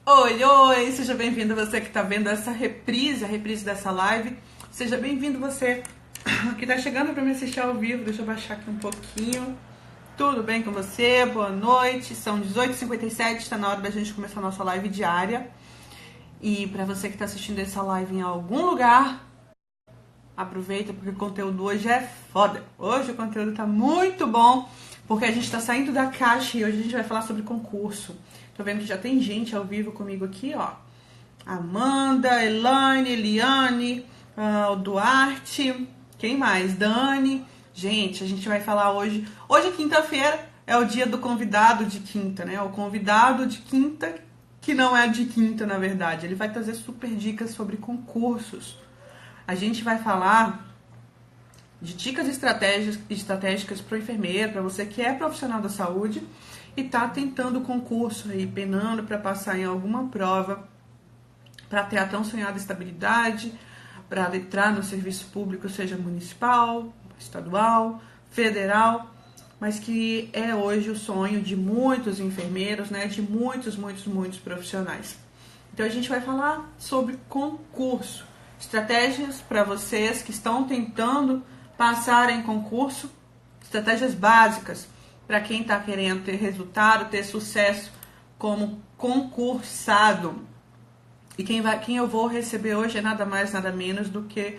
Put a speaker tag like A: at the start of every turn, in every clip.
A: Oi, oi, seja bem-vindo você que está vendo essa reprise, a reprise dessa live. Seja bem-vindo você que está chegando para me assistir ao vivo. Deixa eu baixar aqui um pouquinho. Tudo bem com você? Boa noite. São 18h57, está na hora da gente começar a nossa live diária. E para você que está assistindo essa live em algum lugar, aproveita porque o conteúdo hoje é foda. Hoje o conteúdo tá muito bom, porque a gente tá saindo da caixa e hoje a gente vai falar sobre concurso. Tô vendo que já tem gente ao vivo comigo aqui, ó. Amanda, Elaine, Eliane, o Duarte, quem mais? Dani. Gente, a gente vai falar hoje. Hoje é quinta-feira, é o dia do convidado de quinta, né? O convidado de quinta, que não é de quinta, na verdade. Ele vai trazer super dicas sobre concursos. A gente vai falar de dicas estratégicas para o enfermeiro, para você que é profissional da saúde e está tentando o concurso aí, penando para passar em alguma prova, para ter a tão sonhada estabilidade, para entrar no serviço público, seja municipal, estadual, federal, mas que é hoje o sonho de muitos enfermeiros, né, de muitos profissionais. Então a gente vai falar sobre concurso, estratégias para vocês que estão tentando passar em concurso, estratégias básicas para quem está querendo ter resultado, ter sucesso como concursado. E quem eu vou receber hoje é nada mais, nada menos do que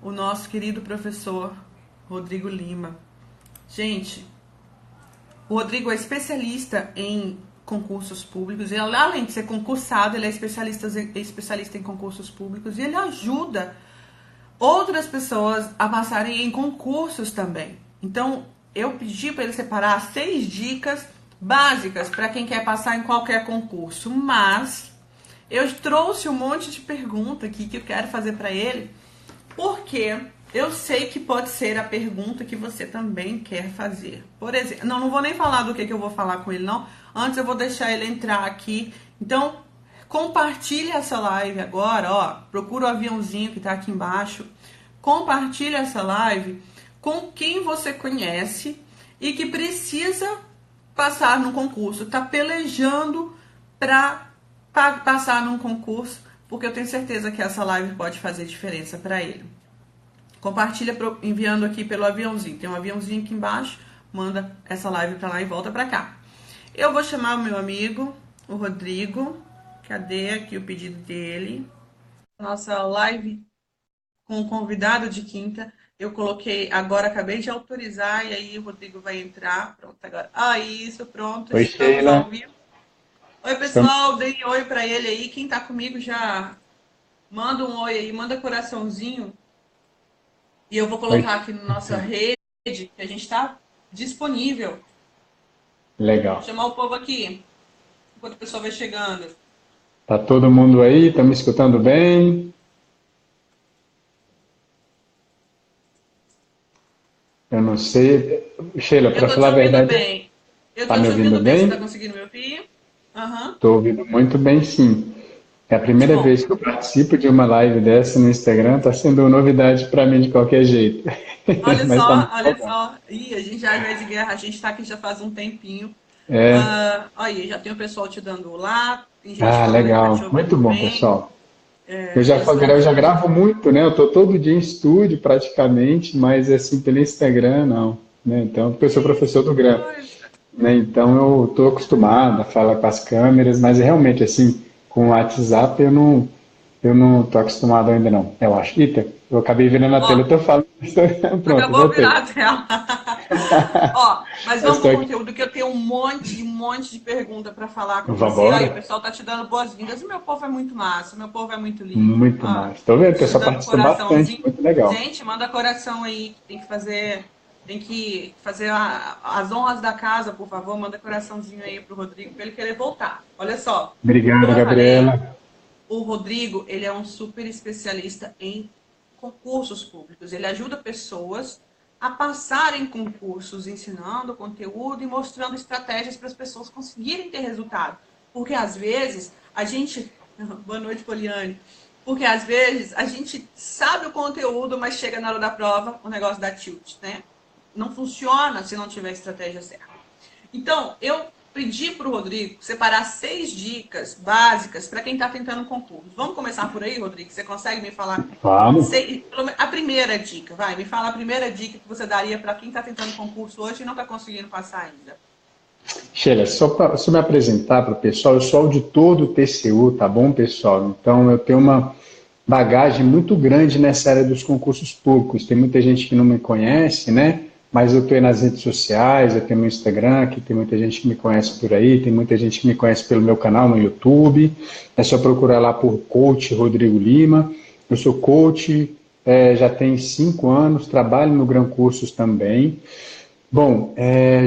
A: o nosso querido professor Rodrigo Lima. Gente, o Rodrigo é especialista em concursos públicos. Ele, além de ser concursado, ele é especialista em concursos públicos e ele ajuda outras pessoas a passarem em concursos também. Então, eu pedi para ele separar 6 dicas básicas para quem quer passar em qualquer concurso, mas eu trouxe um monte de pergunta aqui que eu quero fazer para ele, porque eu sei que pode ser a pergunta que você também quer fazer. Por exemplo, não vou nem falar do que eu vou falar com ele, não. Antes eu vou deixar ele entrar aqui. Então, compartilhe essa live agora, ó. Procura o aviãozinho que está aqui embaixo. Compartilhe essa live com quem você conhece e que precisa passar no concurso. Está pelejando para passar num concurso, porque eu tenho certeza que essa live pode fazer diferença para ele. Compartilha enviando aqui pelo aviãozinho. Tem um aviãozinho aqui embaixo. Manda essa live para lá e volta para cá. Eu vou chamar o meu amigo, o Rodrigo. Cadê aqui o pedido dele? Nossa live com o convidado de quinta. Eu coloquei, agora acabei de autorizar e aí o Rodrigo vai entrar. Pronto, agora. Isso, pronto.
B: Oi,
A: Estamos ao
B: Sheila.
A: vivo. Oi,
B: Estamos...
A: pessoal. Deem oi para ele aí. Quem tá comigo já manda um oi aí, manda coraçãozinho. E eu vou
B: Oi.
A: colocar aqui na nossa rede que a gente está disponível. Vou
B: Legal.
A: chamar o povo aqui, enquanto o pessoal vai chegando.
B: Tá todo mundo aí? Tá me escutando bem? Eu não sei. Sheila,
A: Eu
B: para
A: tô te
B: falar a
A: ouvindo
B: verdade,
A: bem. Eu
B: tá
A: tô
B: me
A: te
B: ouvindo
A: ouvindo bem. Você tá
B: bem?
A: conseguindo me ouvir? Aham.
B: Tô ouvindo muito bem, sim. É a
A: Que
B: primeira
A: bom.
B: vez que eu participo de uma live dessa no Instagram. Tá sendo novidade para mim de qualquer jeito.
A: Olha
B: Mas tá
A: só,
B: muito
A: olha
B: legal.
A: só. Ih, a gente já é de guerra, a gente tá aqui já faz um tempinho.
B: É.
A: Aí, já tem o pessoal te dando olá, tem gente
B: Ah,
A: falando que tá te
B: legal. Muito
A: ouvindo
B: bom,
A: bem.
B: pessoal. Eu já,
A: Pessoal
B: eu já
A: dizendo.
B: gravo muito, né? Eu tô todo dia em estúdio praticamente, mas assim, pelo Instagram não, né? Então, porque eu sou
A: Que
B: professor do Gram,
A: coisa.
B: né? Então eu tô acostumado a falar com as câmeras, mas realmente assim, com o WhatsApp eu não tô acostumado ainda não, eu acho. Eita, eu acabei virando a tela,
A: Ó,
B: eu tô falando, pronto,
A: acabou virar
B: voltei.
A: a tela. Ó, mas
B: Eu
A: vamos pro
B: estou aqui.
A: conteúdo que eu tenho um monte de pergunta para falar com você. Aí
B: Vambora?
A: o pessoal tá te dando boas-vindas. O meu povo é muito massa, o meu povo é muito lindo.
B: Muito
A: Ó,
B: mais. Tô vendo, o
A: te
B: pessoal
A: dando
B: participa bastante,
A: coraçãozinho.
B: muito legal.
A: Gente, manda coração aí, que tem que fazer as honras da casa, por favor. Manda coraçãozinho aí pro Rodrigo para ele querer voltar. Olha só,
B: Obrigado,
A: como eu falei,
B: Gabriela.
A: o Rodrigo, ele é um super especialista em concursos públicos. Ele ajuda pessoas a passarem concursos, ensinando conteúdo e mostrando estratégias para as pessoas conseguirem ter resultado. Porque às vezes a gente. Boa noite, Poliane. Porque às vezes a gente sabe o conteúdo, mas chega na hora da prova, o negócio dá tilt, né? Não funciona se não tiver a estratégia certa. Então, eu pedir para o Rodrigo separar 6 dicas básicas para quem está tentando um concurso. Vamos começar por aí, Rodrigo? Você consegue me falar?
B: Vamos.
A: A primeira dica, vai, me fala a primeira dica que você daria para quem está tentando concurso hoje e não está conseguindo passar ainda.
B: Sheila, só para me apresentar para o pessoal, eu sou auditor do TCU, tá bom, pessoal? Então, eu tenho uma bagagem muito grande nessa área dos concursos públicos. Tem muita gente que não me conhece, né? Mas eu estou nas redes sociais, eu tenho no Instagram, que tem muita gente que me conhece por aí, tem muita gente que me conhece pelo meu canal no YouTube. É só procurar lá por Coach Rodrigo Lima. Eu sou coach, já tem 5 anos, trabalho no Gran Cursos também. Bom,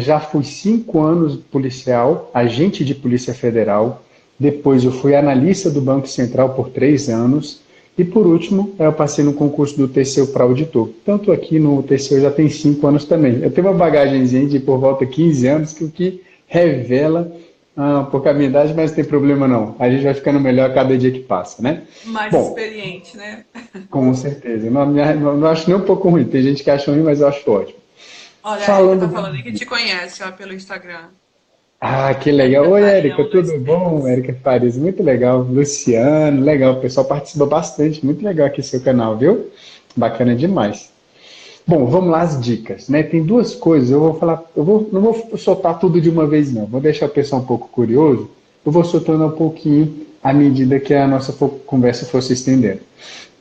B: já fui 5 anos policial, agente de Polícia Federal. Depois eu fui analista do Banco Central por 3 anos. E por último, eu passei no concurso do TCU para auditor. Tanto aqui no TCU já tem 5 anos também. Eu tenho uma bagagenzinha de por volta de 15 anos, que o que revela um pouco a minha idade, mas não tem problema não. A gente vai ficando melhor a cada dia que passa, né?
A: Mais experiente, né?
B: Com certeza. Não acho nem um pouco ruim. Tem gente que acha ruim, mas eu acho ótimo.
A: Olha, a Erika tá falando que te conhece, ó, pelo Instagram.
B: Ah, que legal. Oi, Érica, tudo bom? Érica Paris, muito legal. Luciano, legal. O pessoal participa bastante. Muito legal aqui seu canal, viu? Bacana demais. Bom, vamos lá as dicas, né? Tem 2 coisas. Eu vou falar, não vou soltar tudo de uma vez, não. Vou deixar o pessoal um pouco curioso. Eu vou soltando um pouquinho à medida que a nossa conversa for se estendendo.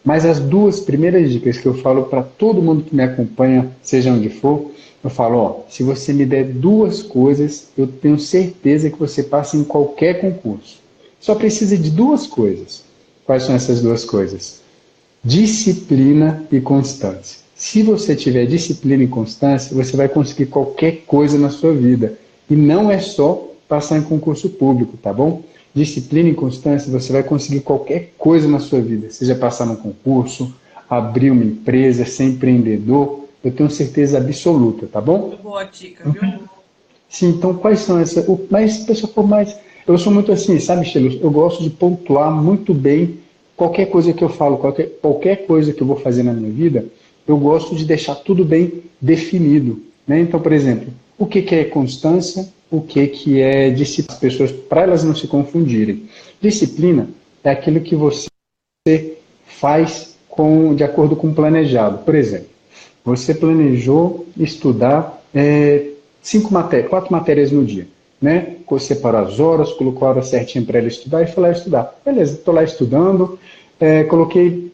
B: Mas as 2 primeiras dicas que eu falo para todo mundo que me acompanha, seja onde for, eu falo, ó, se você me der 2 coisas, eu tenho certeza que você passa em qualquer concurso. Só precisa de 2 coisas. Quais são essas 2 coisas? Disciplina e constância. Se você tiver disciplina e constância, você vai conseguir qualquer coisa na sua vida. E não é só passar em concurso público, tá bom? Disciplina e constância, você vai conseguir qualquer coisa na sua vida. Seja passar num concurso, abrir uma empresa, ser empreendedor, eu tenho certeza absoluta, tá bom?
A: Boa dica, viu?
B: Sim, então quais são essas? Mas, pessoal, eu sou muito assim, sabe, Sheila? Eu gosto de pontuar muito bem qualquer coisa que eu falo, qualquer coisa que eu vou fazer na minha vida, eu gosto de deixar tudo bem definido, né? Então, por exemplo, o que é constância, o que é disciplina, as pessoas, para elas não se confundirem. Disciplina é aquilo que você faz de acordo com o planejado. Por exemplo, você planejou estudar 4 matérias no dia, né? Você separou as horas, colocou a hora certinha para ela estudar e foi lá estudar. Beleza, estou lá estudando, coloquei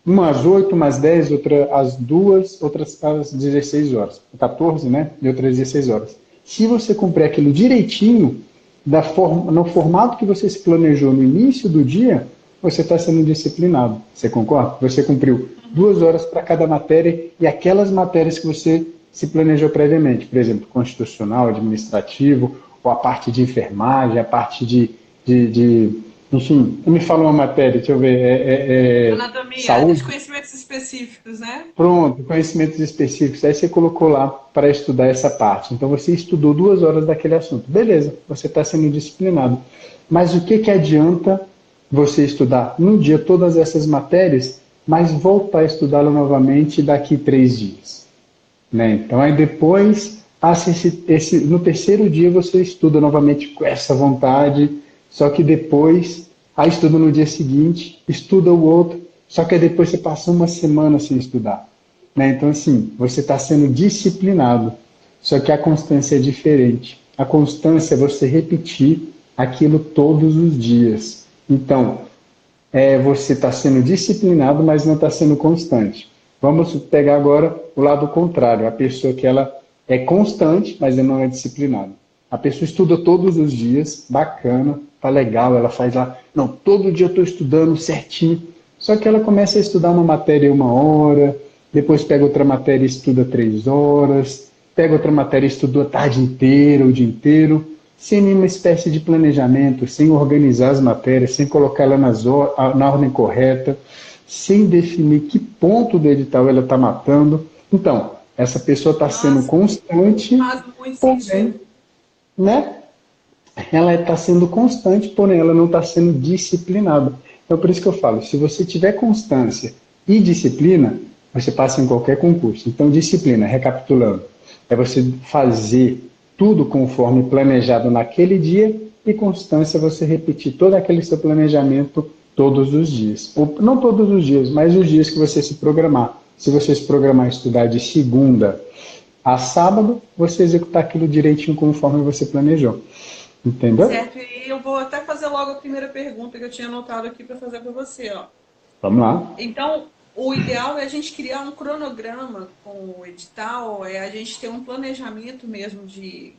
B: umas 8, umas 10, outra às 2, outras às 16 horas. 14, né? E outras 16 horas. Se você cumprir aquilo direitinho, no formato que você se planejou no início do dia, você está sendo disciplinado. Você concorda? Você cumpriu 2 horas para cada matéria e aquelas matérias que você se planejou previamente. Por exemplo, constitucional, administrativo, ou a parte de enfermagem, a parte enfim, me fala uma matéria, deixa eu ver.
A: Anatomia,
B: saúde.
A: Conhecimentos específicos, né?
B: Pronto, conhecimentos específicos. Aí você colocou lá para estudar essa parte. Então você estudou 2 horas daquele assunto. Beleza, você está sendo disciplinado. Mas o que adianta você estudar num dia todas essas matérias, mas voltar a estudá-la novamente daqui 3 dias? Né? Então aí depois, no terceiro dia você estuda novamente com essa vontade, só que depois, aí estuda no dia seguinte, estuda o outro, só que aí depois você passa uma semana sem estudar. Né? Então assim, você está sendo disciplinado, só que a constância é diferente. A constância é você repetir aquilo todos os dias. Então, você está sendo disciplinado, mas não está sendo constante. Vamos pegar agora o lado contrário, a pessoa que ela é constante, mas ela não é disciplinada. A pessoa estuda todos os dias, bacana, tá legal, ela faz lá, não, todo dia eu estou estudando certinho, só que ela começa a estudar uma matéria 1 hora, depois pega outra matéria e estuda 3 horas, pega outra matéria e estuda a tarde inteira, o dia inteiro, sem nenhuma espécie de planejamento, sem organizar as matérias, sem colocar ela na ordem correta, sem definir que ponto do edital ela está matando. Então, essa pessoa está sendo constante, porém, né? Ela está sendo constante, porém ela não está sendo disciplinada. Então, por isso que eu falo, se você tiver constância e disciplina, você passa em qualquer concurso. Então, disciplina, recapitulando, é você fazer tudo conforme planejado naquele dia e constância você repetir todo aquele seu planejamento todos os dias. Ou, não todos os dias, mas os dias que você se programar. Se você se programar estudar de segunda a sábado, você executar aquilo direitinho conforme você planejou. Entendeu?
A: Certo, e eu vou até fazer logo a primeira pergunta que eu tinha anotado aqui para fazer para você, ó.
B: Vamos lá.
A: Então, o ideal é a gente criar um cronograma com o edital, é a gente ter um planejamento mesmo de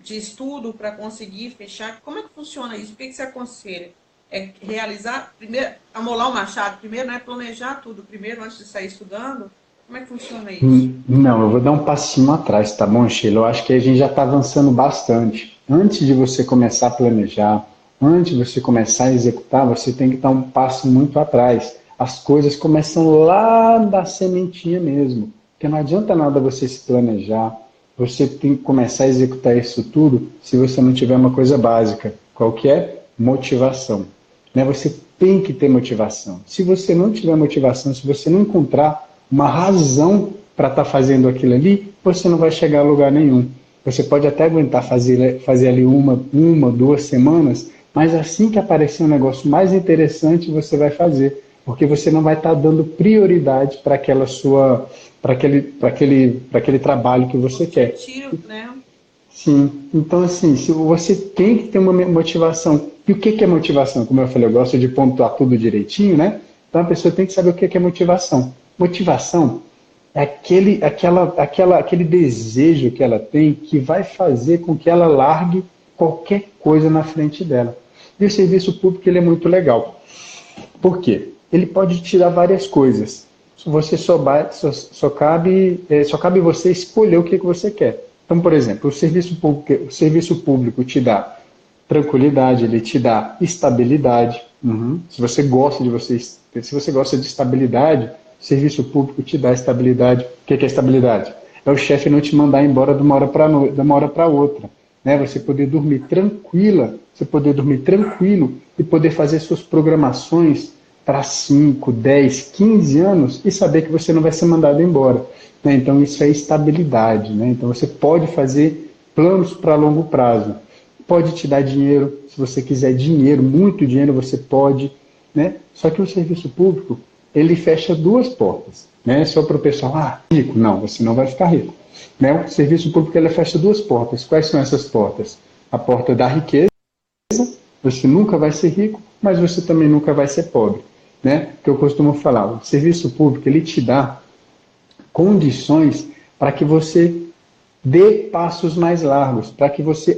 A: estudo para conseguir fechar. Como é que funciona isso? O que você aconselha? É realizar, primeiro, amolar o machado primeiro, né? Planejar tudo primeiro antes de sair estudando? Como é que funciona isso?
B: Não, eu vou dar um passinho atrás, tá bom, Sheila? Eu acho que a gente já está avançando bastante. Antes de você começar a planejar, antes de você começar a executar, você tem que dar um passo muito atrás. As coisas começam lá da sementinha mesmo. Porque não adianta nada você se planejar, você tem que começar a executar isso tudo se você não tiver uma coisa básica. Qual que é? Motivação. Né? Você tem que ter motivação. Se você não tiver motivação, se você não encontrar uma razão para estar fazendo aquilo ali, você não vai chegar a lugar nenhum. Você pode até aguentar fazer ali uma, 2 semanas, mas assim que aparecer um negócio mais interessante, você vai fazer, porque você não vai estar dando prioridade para aquela sua, para aquele trabalho que você quer.
A: Né?
B: Sim. Então, assim, se você tem que ter uma motivação. E o que é motivação? Como eu falei, eu gosto de pontuar tudo direitinho, né? Então a pessoa tem que saber o que é motivação. Motivação é aquele desejo que ela tem que vai fazer com que ela largue qualquer coisa na frente dela. E o serviço público ele é muito legal. Por quê? Ele pode te dar várias coisas. Você só cabe você escolher o que você quer. Então, por exemplo, o serviço público te dá tranquilidade, ele te dá estabilidade. Se você gosta de estabilidade, o serviço público te dá estabilidade. O que é estabilidade? É o chefe não te mandar embora de uma hora para outra. Né? Você poder dormir tranquilo e poder fazer suas programações para 5, 10, 15 anos e saber que você não vai ser mandado embora. Né? Então isso é estabilidade. Né? Então você pode fazer planos para longo prazo. Pode te dar dinheiro, se você quiser dinheiro, muito dinheiro, você pode. Né? Só que o serviço público, ele fecha duas portas. Né? Só para o pessoal, rico. Não, você não vai ficar rico. Né? O serviço público, ele fecha duas portas. Quais são essas portas? A porta da riqueza, você nunca vai ser rico, mas você também nunca vai ser pobre. Né? Que eu costumo falar, o serviço público, ele te dá condições para que você dê passos mais largos, para que você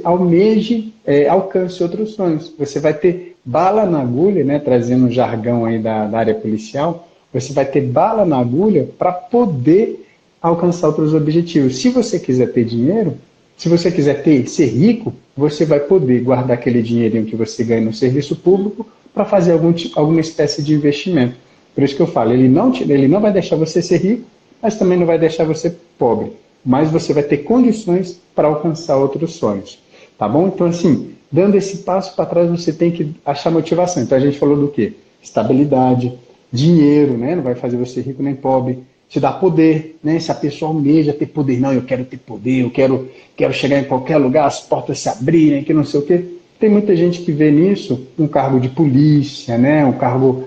B: alcance outros sonhos. Você vai ter bala na agulha, né, trazendo um jargão aí da área policial, você vai ter bala na agulha para poder alcançar outros objetivos. Se você quiser ter dinheiro, se você quiser ser rico, você vai poder guardar aquele dinheirinho que você ganha no serviço público para fazer alguma espécie de investimento. Por isso que eu falo, ele não vai deixar você ser rico, mas também não vai deixar você pobre. Mas você vai ter condições para alcançar outros sonhos. Tá bom? Então, assim, dando esse passo para trás, você tem que achar motivação. Então, a gente falou do quê? Estabilidade, dinheiro, né? Não vai fazer você rico nem pobre. Te dá poder, né? Se a pessoa almeja ter poder, não, eu quero ter poder, eu quero chegar em qualquer lugar, as portas se abrirem, que não sei o quê. Tem muita gente que vê nisso um cargo de polícia, né? Um cargo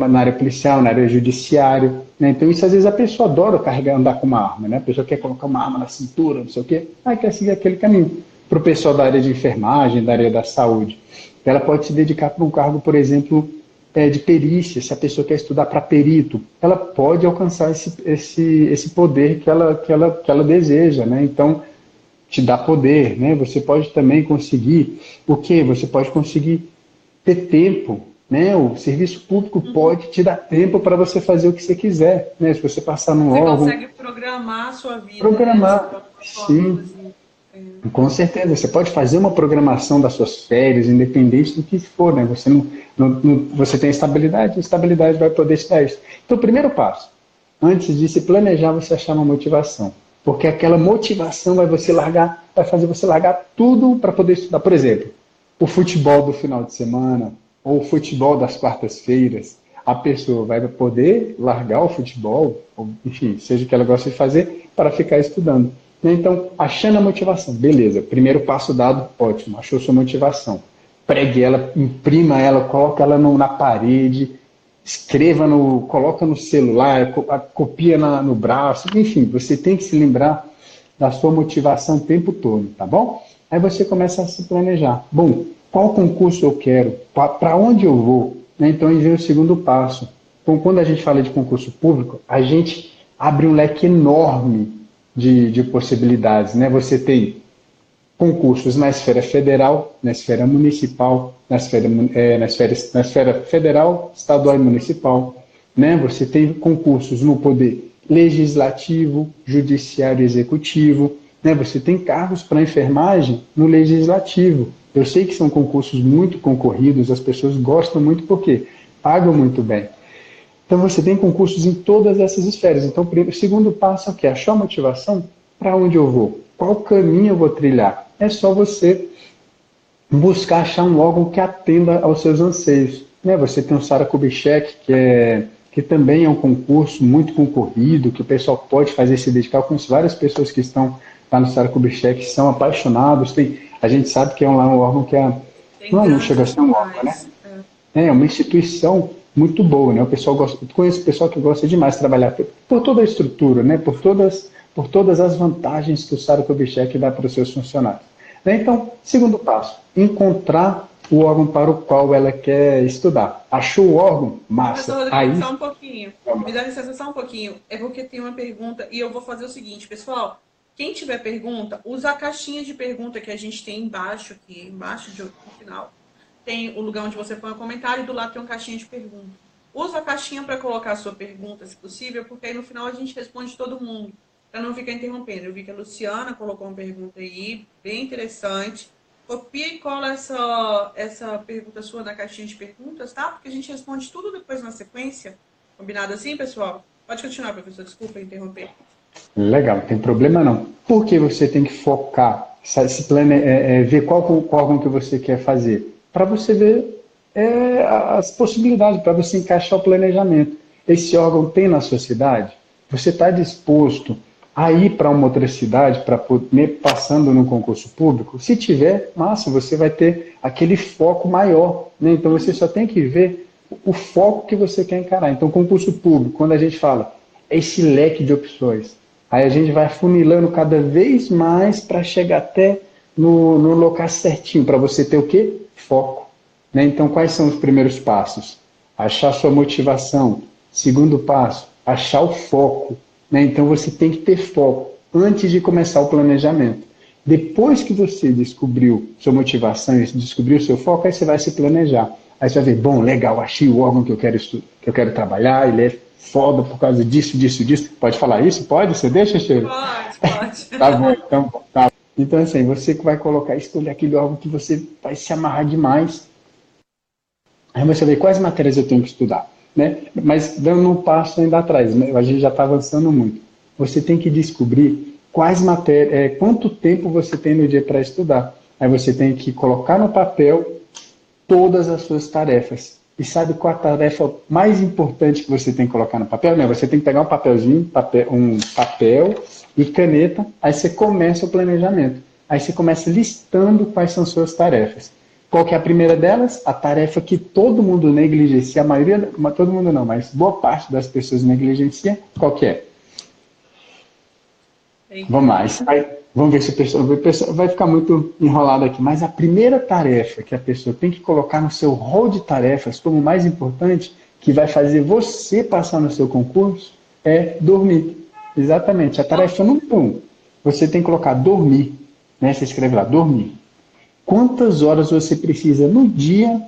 B: na área policial, na área judiciária. Né? Então, isso às vezes a pessoa adora andar com uma arma, né? A pessoa quer colocar uma arma na cintura, não sei o quê, quer seguir aquele caminho. Para o pessoal da área de enfermagem, da área da saúde, ela pode se dedicar para um cargo, por exemplo, de perícia. Se a pessoa quer estudar para perito, ela pode alcançar esse poder que ela deseja, né? Então, te dá poder, né? Você pode também conseguir o quê? Você pode conseguir ter tempo. Né? O serviço público pode te dar tempo para você fazer o que você quiser. Né? Se você passar num órgão...
A: Você consegue programar a sua vida.
B: Programar, né? Sim. Com certeza. Você pode fazer uma programação das suas férias, independente do que for. Né? Você tem estabilidade, a estabilidade vai poder te dar isso. Então, o primeiro passo, antes de se planejar, você achar uma motivação. Porque aquela motivação vai fazer você largar tudo para poder estudar. Por exemplo, o futebol do final de semana, ou o futebol das quartas-feiras, a pessoa vai poder largar o futebol, ou, enfim, seja o que ela gosta de fazer, para ficar estudando. Então, achando a motivação, beleza, primeiro passo dado, ótimo, achou sua motivação. Pregue ela, imprima ela, coloca ela na parede, escreva coloca no celular, copia no braço, enfim, você tem que se lembrar da sua motivação o tempo todo, tá bom? Aí você começa a se planejar. Bom, qual concurso eu quero? Para onde eu vou? Então, aí vem o segundo passo. Então, quando a gente fala de concurso público, a gente abre um leque enorme de possibilidades, né? Você tem concursos na esfera federal, na esfera municipal, na esfera federal, estadual e municipal, né? Você tem concursos no poder legislativo, judiciário e executivo, né? Você tem cargos para enfermagem no legislativo. Eu sei que são concursos muito concorridos, as pessoas gostam muito porque pagam muito bem. Então você tem concursos em todas essas esferas. Então o segundo passo é o quê? Achar a motivação. Para onde eu vou? Qual caminho eu vou trilhar? É só você buscar achar um órgão que atenda aos seus anseios. Né? Você tem o Sara Kubitschek, que também é um concurso muito concorrido, que o pessoal pode fazer se dedicar. Eu conheço várias pessoas que estão lá no Sara Kubitschek, que são apaixonados. A gente sabe que é um órgão que não chega a ser um órgão, né? É uma instituição muito boa, né? O pessoal conheço pessoal que gosta demais de trabalhar por toda a estrutura, né? Por todas as vantagens que o Sara Kubitschek dá para os seus funcionários. Então, segundo passo, encontrar o órgão para o qual ela quer estudar. Achou o órgão? Massa.
A: Professor, aí... só um pouquinho. Me dá licença só um pouquinho. É porque tem uma pergunta e eu vou fazer o seguinte, pessoal. Quem tiver pergunta, usa a caixinha de pergunta que a gente tem embaixo aqui, no final. Tem o lugar onde você põe o comentário e do lado tem uma caixinha de pergunta. Usa a caixinha para colocar a sua pergunta, se possível, porque aí no final a gente responde todo mundo, para não ficar interrompendo. Eu vi que a Luciana colocou uma pergunta aí, bem interessante. Copia e cola essa pergunta sua na caixinha de perguntas, tá? Porque a gente responde tudo depois na sequência. Combinado assim, pessoal? Pode continuar, professor. Desculpa interromper.
B: Legal, não tem problema não. Por que você tem que focar, ver qual órgão que você quer fazer? Para você ver as possibilidades, para você encaixar o planejamento. Esse órgão tem na sua cidade? Você está disposto a ir para uma outra cidade para poder passando no concurso público? Se tiver, massa, você vai ter aquele foco maior, né? Então você só tem que ver o foco que você quer encarar. Então, concurso público, quando a gente fala, é esse leque de opções. Aí a gente vai funilando cada vez mais para chegar até no local certinho, para você ter o quê? Foco. Né? Então, quais são os primeiros passos? Achar sua motivação. Segundo passo, achar o foco. Né? Então, você tem que ter foco antes de começar o planejamento. Depois que você descobriu sua motivação e descobriu seu foco, aí você vai se planejar. Aí você vai ver, bom, legal, achei o órgão que eu quero trabalhar, ele é foda por causa disso. Pode falar isso? Pode? Você deixa, Cheiro?
A: Pode.
B: Tá bom, então tá. Então, assim, você que vai escolher aquele órgão que você vai se amarrar demais. Aí você vê quais matérias eu tenho que estudar, né? Mas dando um passo ainda atrás, né? A gente já está avançando muito. Você tem que descobrir quais matérias, quanto tempo você tem no dia para estudar. Aí você tem que colocar no papel todas as suas tarefas. E sabe qual a tarefa mais importante que você tem que colocar no papel? Não, você tem que pegar um papelzinho, um papel e caneta, aí você começa o planejamento. Aí você começa listando quais são suas tarefas. Qual que é a primeira delas? A tarefa que todo mundo negligencia, todo mundo não, mas boa parte das pessoas negligencia, qual que é? Vamos lá, vamos ver se o pessoal vai ficar muito enrolado aqui, mas a primeira tarefa que a pessoa tem que colocar no seu rol de tarefas como mais importante, que vai fazer você passar no seu concurso, é dormir. Exatamente, a tarefa número 1, você tem que colocar dormir, né? Você escreve lá, dormir. Quantas horas você precisa no dia,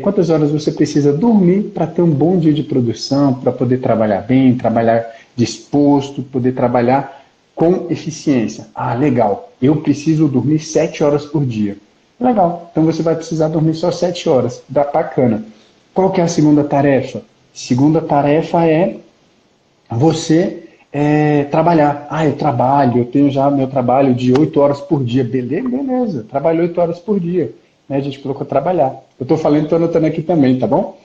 B: quantas horas você precisa dormir para ter um bom dia de produção, para poder trabalhar bem, trabalhar disposto, poder trabalhar com eficiência. Ah, legal, eu preciso dormir 7 horas por dia. Legal, então você vai precisar dormir só 7 horas, bacana. Qual que é a segunda tarefa? Segunda tarefa é você trabalhar. Ah, eu tenho já meu trabalho de 8 horas por dia. Beleza, trabalho 8 horas por dia. Né? A gente colocou trabalhar. Eu estou falando, estou anotando aqui também, tá bom?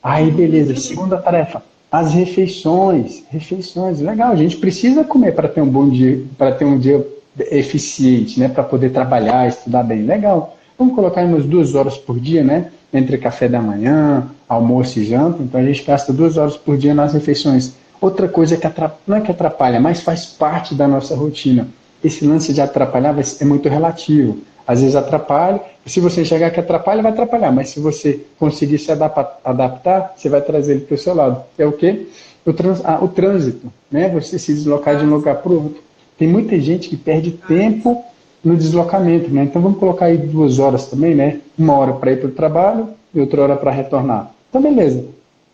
B: Aí, beleza, segunda tarefa. As refeições, refeições, legal, a gente precisa comer para ter um bom dia, para ter um dia eficiente, né, para poder trabalhar, estudar bem, legal. Vamos colocar aí umas 2 horas por dia, né, entre café da manhã, almoço e janta, então a gente gasta 2 horas por dia nas refeições. Outra coisa que não é que atrapalha, mas faz parte da nossa rotina. Esse lance de atrapalhar é muito relativo. Às vezes atrapalha, e se você enxergar que atrapalha, vai atrapalhar, mas se você conseguir se adaptar, você vai trazer ele para o seu lado. É o quê? O trânsito, né? Você se deslocar de um lugar para o outro. Tem muita gente que perde tempo no deslocamento, né? Então vamos colocar aí 2 horas também, né? 1 hora para ir para o trabalho e outra hora para retornar. Então beleza.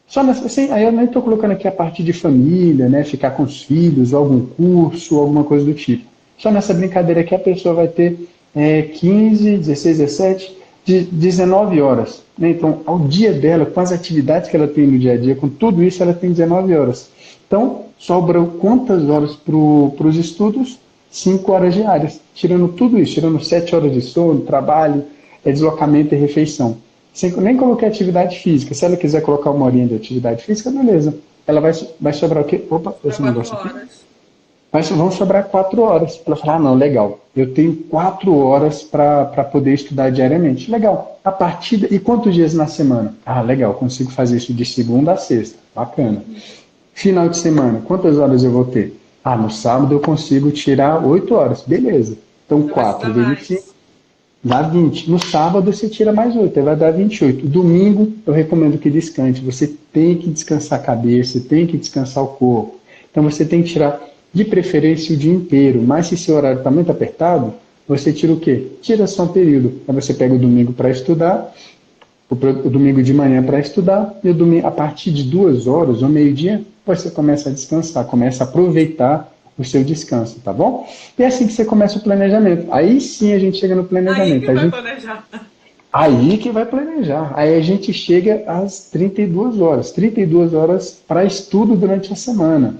B: Só nessa, assim, aí eu nem estou colocando aqui a parte de família, né? Ficar com os filhos, ou algum curso, ou alguma coisa do tipo. Só nessa brincadeira que a pessoa vai ter 15, 16, 17, 19 horas. Né? Então, ao dia dela, com as atividades que ela tem no dia a dia, com tudo isso, ela tem 19 horas. Então, sobram quantas horas para os estudos? 5 horas diárias. Tirando tudo isso, tirando 7 horas de sono, trabalho, deslocamento e refeição. Nem coloquei atividade física. Se ela quiser colocar 1 horinha de atividade física, beleza. Ela vai sobrar o quê? Opa,
A: Para
B: esse
A: quatro
B: negócio aqui.
A: horas.
B: Mas vão sobrar 4 horas. Ela fala, não, legal, eu tenho 4 horas para poder estudar diariamente. Legal. A partir e quantos dias na semana? Ah, legal, consigo fazer isso de segunda a sexta. Bacana. Final de semana, quantas horas eu vou ter? Ah, no sábado eu consigo tirar 8 horas. Beleza. Então
A: Você vai
B: 4
A: estudar
B: vezes 5
A: mais.
B: dá 20. No sábado você tira mais 8, aí vai dar 28. Domingo eu recomendo que descanse. Você tem que descansar a cabeça, tem que descansar o corpo. Então você tem que tirar de preferência o dia inteiro. Mas se seu horário está muito apertado, você tira o quê? Tira só um período. Aí você pega o domingo para estudar, o domingo de manhã para estudar, e o domingo, a partir de 2 horas ou meio-dia, você começa a descansar, começa a aproveitar o seu descanso, tá bom? E é assim que você começa o planejamento. Aí sim a gente chega no
A: Aí que
B: planejamento.
A: vai planejar.
B: Aí que vai planejar. Aí a gente chega às 32 horas. 32 horas para estudo durante a semana.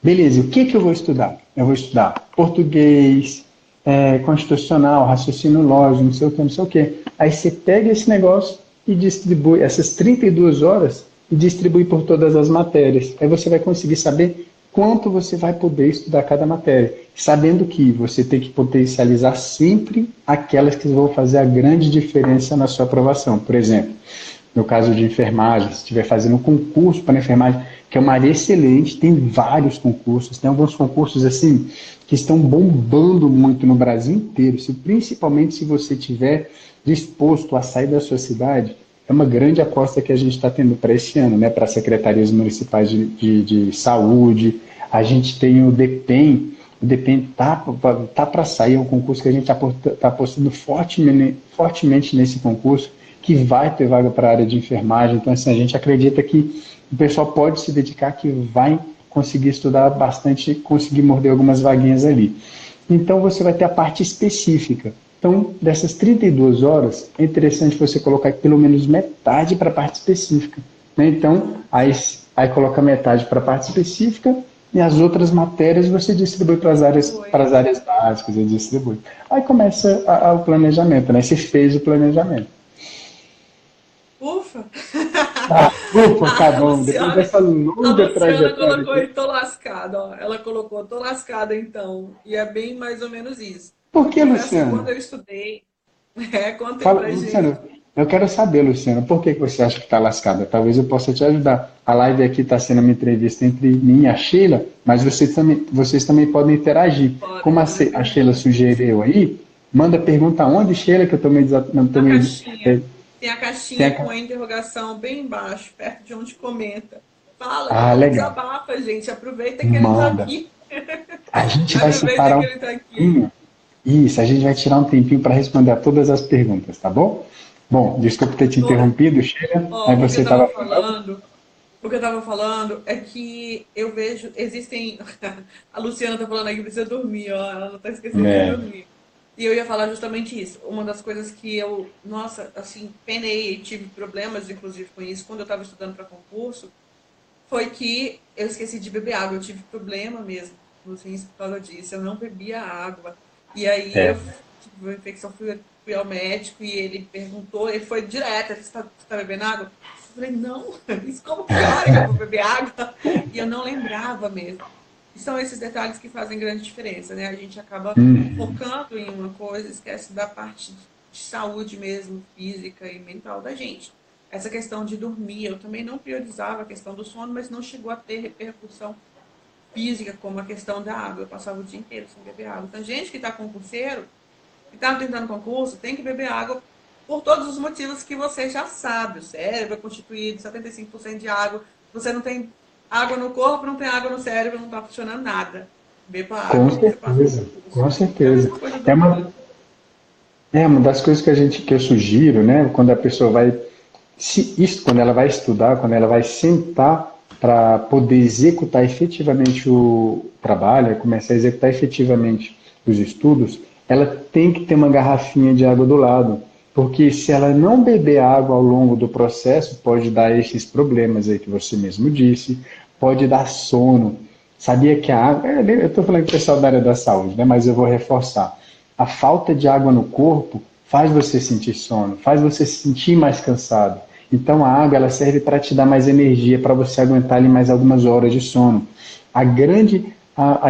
B: Beleza, o que eu vou estudar? Eu vou estudar português, constitucional, raciocínio lógico, não sei o que, não sei o que. Aí você pega esse negócio e distribui essas 32 horas e distribui por todas as matérias. Aí você vai conseguir saber quanto você vai poder estudar cada matéria, sabendo que você tem que potencializar sempre aquelas que vão fazer a grande diferença na sua aprovação. Por exemplo, no caso de enfermagem, se estiver fazendo um concurso para enfermagem, que é uma área excelente, tem vários concursos, tem alguns concursos assim que estão bombando muito no Brasil inteiro, principalmente se você estiver disposto a sair da sua cidade, é uma grande aposta que a gente está tendo para esse ano, né, para as secretarias municipais de saúde, a gente tem o DEPEN tá para sair, é um concurso que a gente está apostando fortemente nesse concurso, que vai ter vaga para a área de enfermagem. Então, assim, a gente acredita que o pessoal pode se dedicar, que vai conseguir estudar bastante, conseguir morder algumas vaguinhas ali. Então, você vai ter a parte específica. Então, dessas 32 horas, é interessante você colocar pelo menos metade para a parte específica. Né? Então, aí coloca metade para a parte específica e as outras matérias você distribui para as áreas básicas, você distribui. Aí começa o planejamento, né? Você fez o planejamento.
A: Ufa!
B: Ufa, tá
A: A
B: bom. Depois
A: Luciana,
B: dessa
A: a
B: longa
A: Luciana
B: trajetória
A: colocou
B: aqui.
A: e tô lascada, ó. Ela colocou, tô lascada então. E é bem mais ou menos isso.
B: Por que,
A: Confesso que
B: Luciano?
A: quando eu estudei, conta aí
B: Fala,
A: pra
B: Luciano,
A: gente.
B: eu quero saber, Luciano, por que você acha que está lascada? Talvez eu possa te ajudar. A live aqui está sendo uma entrevista entre mim e a Sheila, mas vocês também podem interagir.
A: Podem
B: Como
A: fazer
B: a Sheila
A: perguntas.
B: sugeriu aí, manda pergunta onde, Sheila, que eu estou meio, não tô
A: Na
B: meio
A: caixinha. Tem a
B: tem
A: caixinha com
B: a-
A: a interrogação bem embaixo, perto de onde comenta. Fala,
B: Ah, legal.
A: desabafa, gente. Aproveita que ele tá
B: Manda.
A: aqui.
B: A gente vai
A: Aproveita
B: separar
A: que
B: um
A: ele tá aqui.
B: tempinho. Isso, a gente vai tirar um tempinho para responder a todas as perguntas, tá bom? Bom, desculpa ter te
A: Ô,
B: interrompido, Sheila. Aí
A: ó,
B: você estava falando?
A: o que eu tava falando é que eu vejo, existem, a Luciana tá falando aí que precisa dormir, ó, ela não tá esquecendo de
B: É,
A: dormir. E eu ia falar justamente isso. Uma das coisas que eu, nossa, assim, penei, tive problemas, inclusive, com isso, quando eu estava estudando para concurso, foi que eu esqueci de beber água. Eu tive problema mesmo nos rins por causa disso. Eu não bebia água. E aí eu
B: é.
A: tive uma infecção, fui ao médico e ele perguntou, ele foi direto, você tá bebendo água? Eu falei, não, isso como que hora que eu vou beber água? E eu não lembrava mesmo. E são esses detalhes que fazem grande diferença, né? A gente acaba focando em uma coisa, esquece da parte de saúde mesmo, física e mental da gente. Essa questão de dormir, eu também não priorizava a questão do sono, mas não chegou a ter repercussão física como a questão da água. Eu passava o dia inteiro sem beber água. Então, gente que está concurseiro, que está tentando concurso, tem que beber água por todos os motivos que você já sabe. O cérebro é constituído de 75% de água. Você não tem água no corpo, não tem água no cérebro, não está funcionando nada. Beba
B: Com
A: água, você passa
B: certeza,
A: por isso.
B: com
A: É a
B: certeza.
A: mesma coisa do
B: É
A: dormir.
B: uma das coisas que eu sugiro, né, quando a pessoa vai, quando ela vai estudar, quando ela vai sentar para poder executar efetivamente o trabalho, começar a executar efetivamente os estudos, ela tem que ter uma garrafinha de água do lado, porque se ela não beber água ao longo do processo, pode dar esses problemas aí que você mesmo disse, pode dar sono. Sabia que a água, eu estou falando com o pessoal da área da saúde, né, mas eu vou reforçar. A falta de água no corpo faz você sentir sono, faz você se sentir mais cansado. Então a água ela serve para te dar mais energia, para você aguentar ali mais algumas horas de sono. A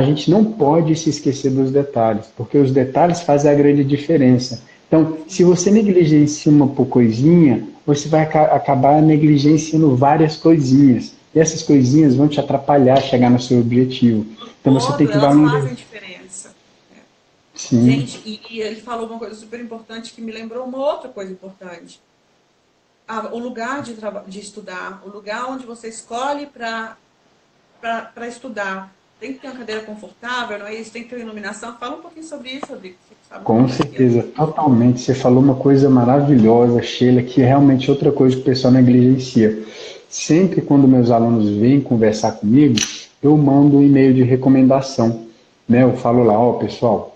B: gente não pode se esquecer dos detalhes, porque os detalhes fazem a grande diferença. Então, se você negligencia uma coisinha, você vai acabar negligenciando várias coisinhas. E essas coisinhas vão te atrapalhar a chegar no seu objetivo. Então você tem
A: Todo,
B: que
A: elas
B: valorizar.
A: fazem diferença.
B: Sim,
A: Gente, e ele falou uma coisa super importante que me lembrou uma outra coisa importante. O lugar de estudar, o lugar onde você escolhe para estudar. Tem que ter uma cadeira confortável, não é isso? Tem que ter uma iluminação. Fala um pouquinho sobre isso, Rodrigo. Você sabe muito
B: com
A: mais que eu.
B: certeza, totalmente. Você falou uma coisa maravilhosa, Sheila, que é realmente outra coisa que o pessoal negligencia. Sempre quando meus alunos vêm conversar comigo, eu mando um e-mail de recomendação. Né? Eu falo lá, ó, pessoal,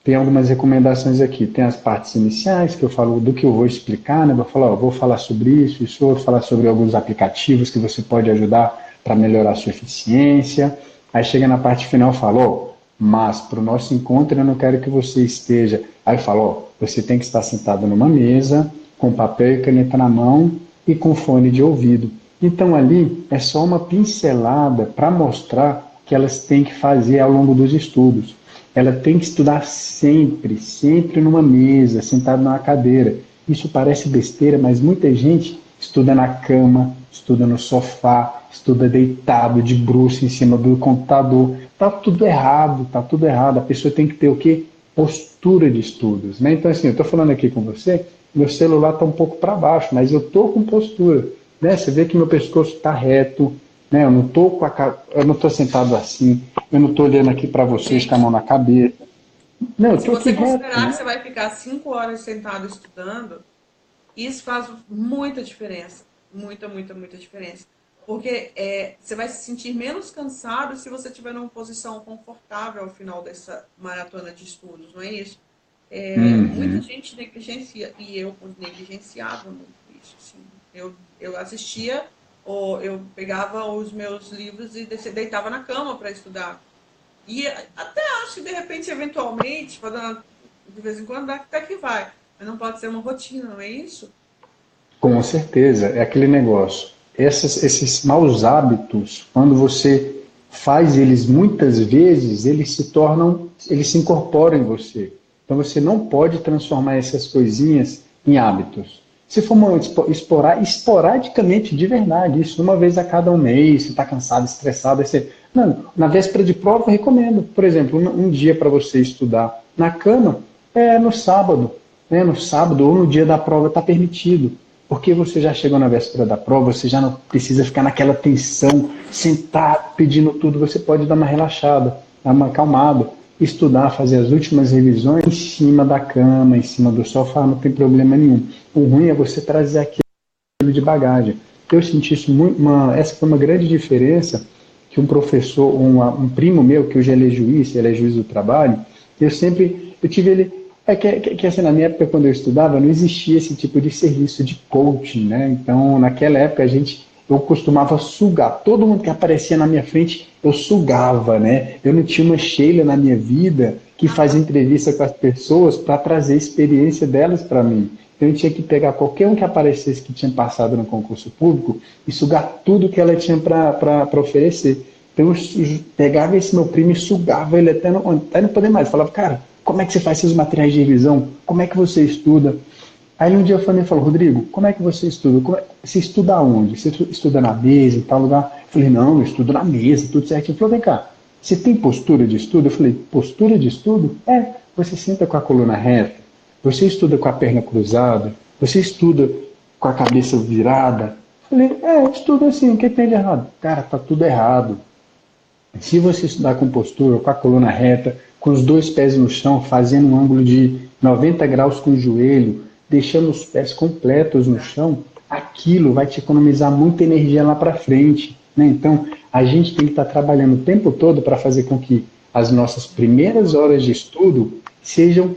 B: tem algumas recomendações aqui. Tem as partes iniciais, que eu falo do que eu vou explicar, né? Vou falar sobre isso, vou falar sobre alguns aplicativos que você pode ajudar para melhorar a sua eficiência. Aí chega na parte final e fala, ó, mas para o nosso encontro eu não quero que você esteja. Aí eu falo, ó, você tem que estar sentado numa mesa, com papel e caneta na mão e com fone de ouvido. Então ali é só uma pincelada para mostrar o que elas têm que fazer ao longo dos estudos. Ela tem que estudar sempre, sempre numa mesa, sentado numa cadeira. Isso parece besteira, mas muita gente estuda na cama, estuda no sofá, estuda deitado, de bruços em cima do computador. Tá tudo errado, tá tudo errado. A pessoa tem que ter o quê? Postura de estudos, né? Então, assim, eu estou falando aqui com você, meu celular está um pouco para baixo, mas eu estou com postura, né? Você vê que meu pescoço está reto, né? Eu não estou sentado assim, eu não estou olhando aqui para vocês com a mão
A: Gente,
B: na cabeça. Não, eu
A: se
B: estou aqui
A: você
B: reto,
A: considerar que
B: né?
A: você vai ficar 5 horas sentado estudando, isso faz muita diferença. Muita, muita, muita diferença. Porque você vai se sentir menos cansado se você estiver numa posição confortável ao final dessa maratona de estudos, não é isso? Muita
B: Uhum.
A: gente negligencia, e eu negligenciava muito isso. Assim. Eu assistia, ou eu pegava os meus livros e deitava na cama para estudar. E até acho que de repente, eventualmente, de vez em quando, até que vai. Mas não pode ser uma rotina, não é isso?
B: Com certeza, é aquele negócio. Esses maus hábitos, quando você faz eles muitas vezes, eles se incorporam em você. Então você não pode transformar essas coisinhas em hábitos. Se for esporadicamente de verdade, isso uma vez a cada um mês, você está cansado, estressado, aí você. Não, na véspera de prova eu recomendo, por exemplo, um dia para você estudar na cama é no sábado. Né? No sábado ou no dia da prova está permitido. Porque você já chegou na véspera da prova, você já não precisa ficar naquela tensão, sentado, pedindo tudo, você pode dar uma relaxada, dar uma acalmada, estudar, fazer as últimas revisões em cima da cama, em cima do sofá, não tem problema nenhum. O ruim é você trazer aquilo de bagagem. Eu senti isso essa foi uma grande diferença que um professor, um primo meu, que hoje ele é juiz do trabalho, eu tive ele, assim, na minha época, quando eu estudava, não existia esse tipo de serviço de coaching, né? Então, naquela época, eu costumava sugar. Todo mundo que aparecia na minha frente, eu sugava, né? Eu não tinha uma Sheila na minha vida que fazia entrevista com as pessoas para trazer a experiência delas para mim. Então, eu tinha que pegar qualquer um que aparecesse que tinha passado no concurso público e sugar tudo que ela tinha para oferecer. Então, eu pegava esse meu primo e sugava ele até não poder mais. Falava, cara, como é que você faz seus materiais de revisão? Como é que você estuda? Aí um dia eu falei, Rodrigo, como é que você estuda? Você estuda onde? Você estuda na mesa, em tal lugar? Eu falei, não, eu estudo na mesa, tudo certinho. Ele falou, vem cá, você tem postura de estudo? Eu falei, postura de estudo? Você senta com a coluna reta, você estuda com a perna cruzada, você estuda com a cabeça virada. Eu falei, estudo assim, o que tem de errado? Cara, tá tudo errado. Se você estudar com postura, com a coluna reta, com os dois pés no chão, fazendo um ângulo de 90 graus com o joelho, deixando os pés completos no chão, aquilo vai te economizar muita energia lá para frente. Né? Então, a gente tem que estar trabalhando o tempo todo para fazer com que as nossas primeiras horas de estudo sejam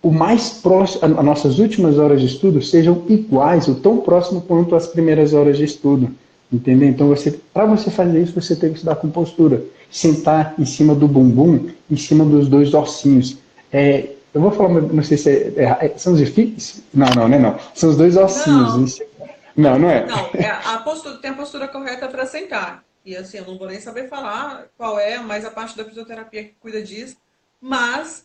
B: o mais próximo, as nossas últimas horas de estudo sejam iguais, ou tão próximo quanto as primeiras horas de estudo. Entendeu? Então, para você fazer isso, você tem que estudar com postura. Sentar em cima do bumbum, em cima dos dois ossinhos. Eu vou falar, não sei se são os ifix? Não, não, não é não. São os dois ossinhos.
A: Não,
B: não é.
A: Não, tem a postura correta para sentar. E assim, eu não vou nem saber falar qual é, mas a parte da fisioterapia que cuida disso. Mas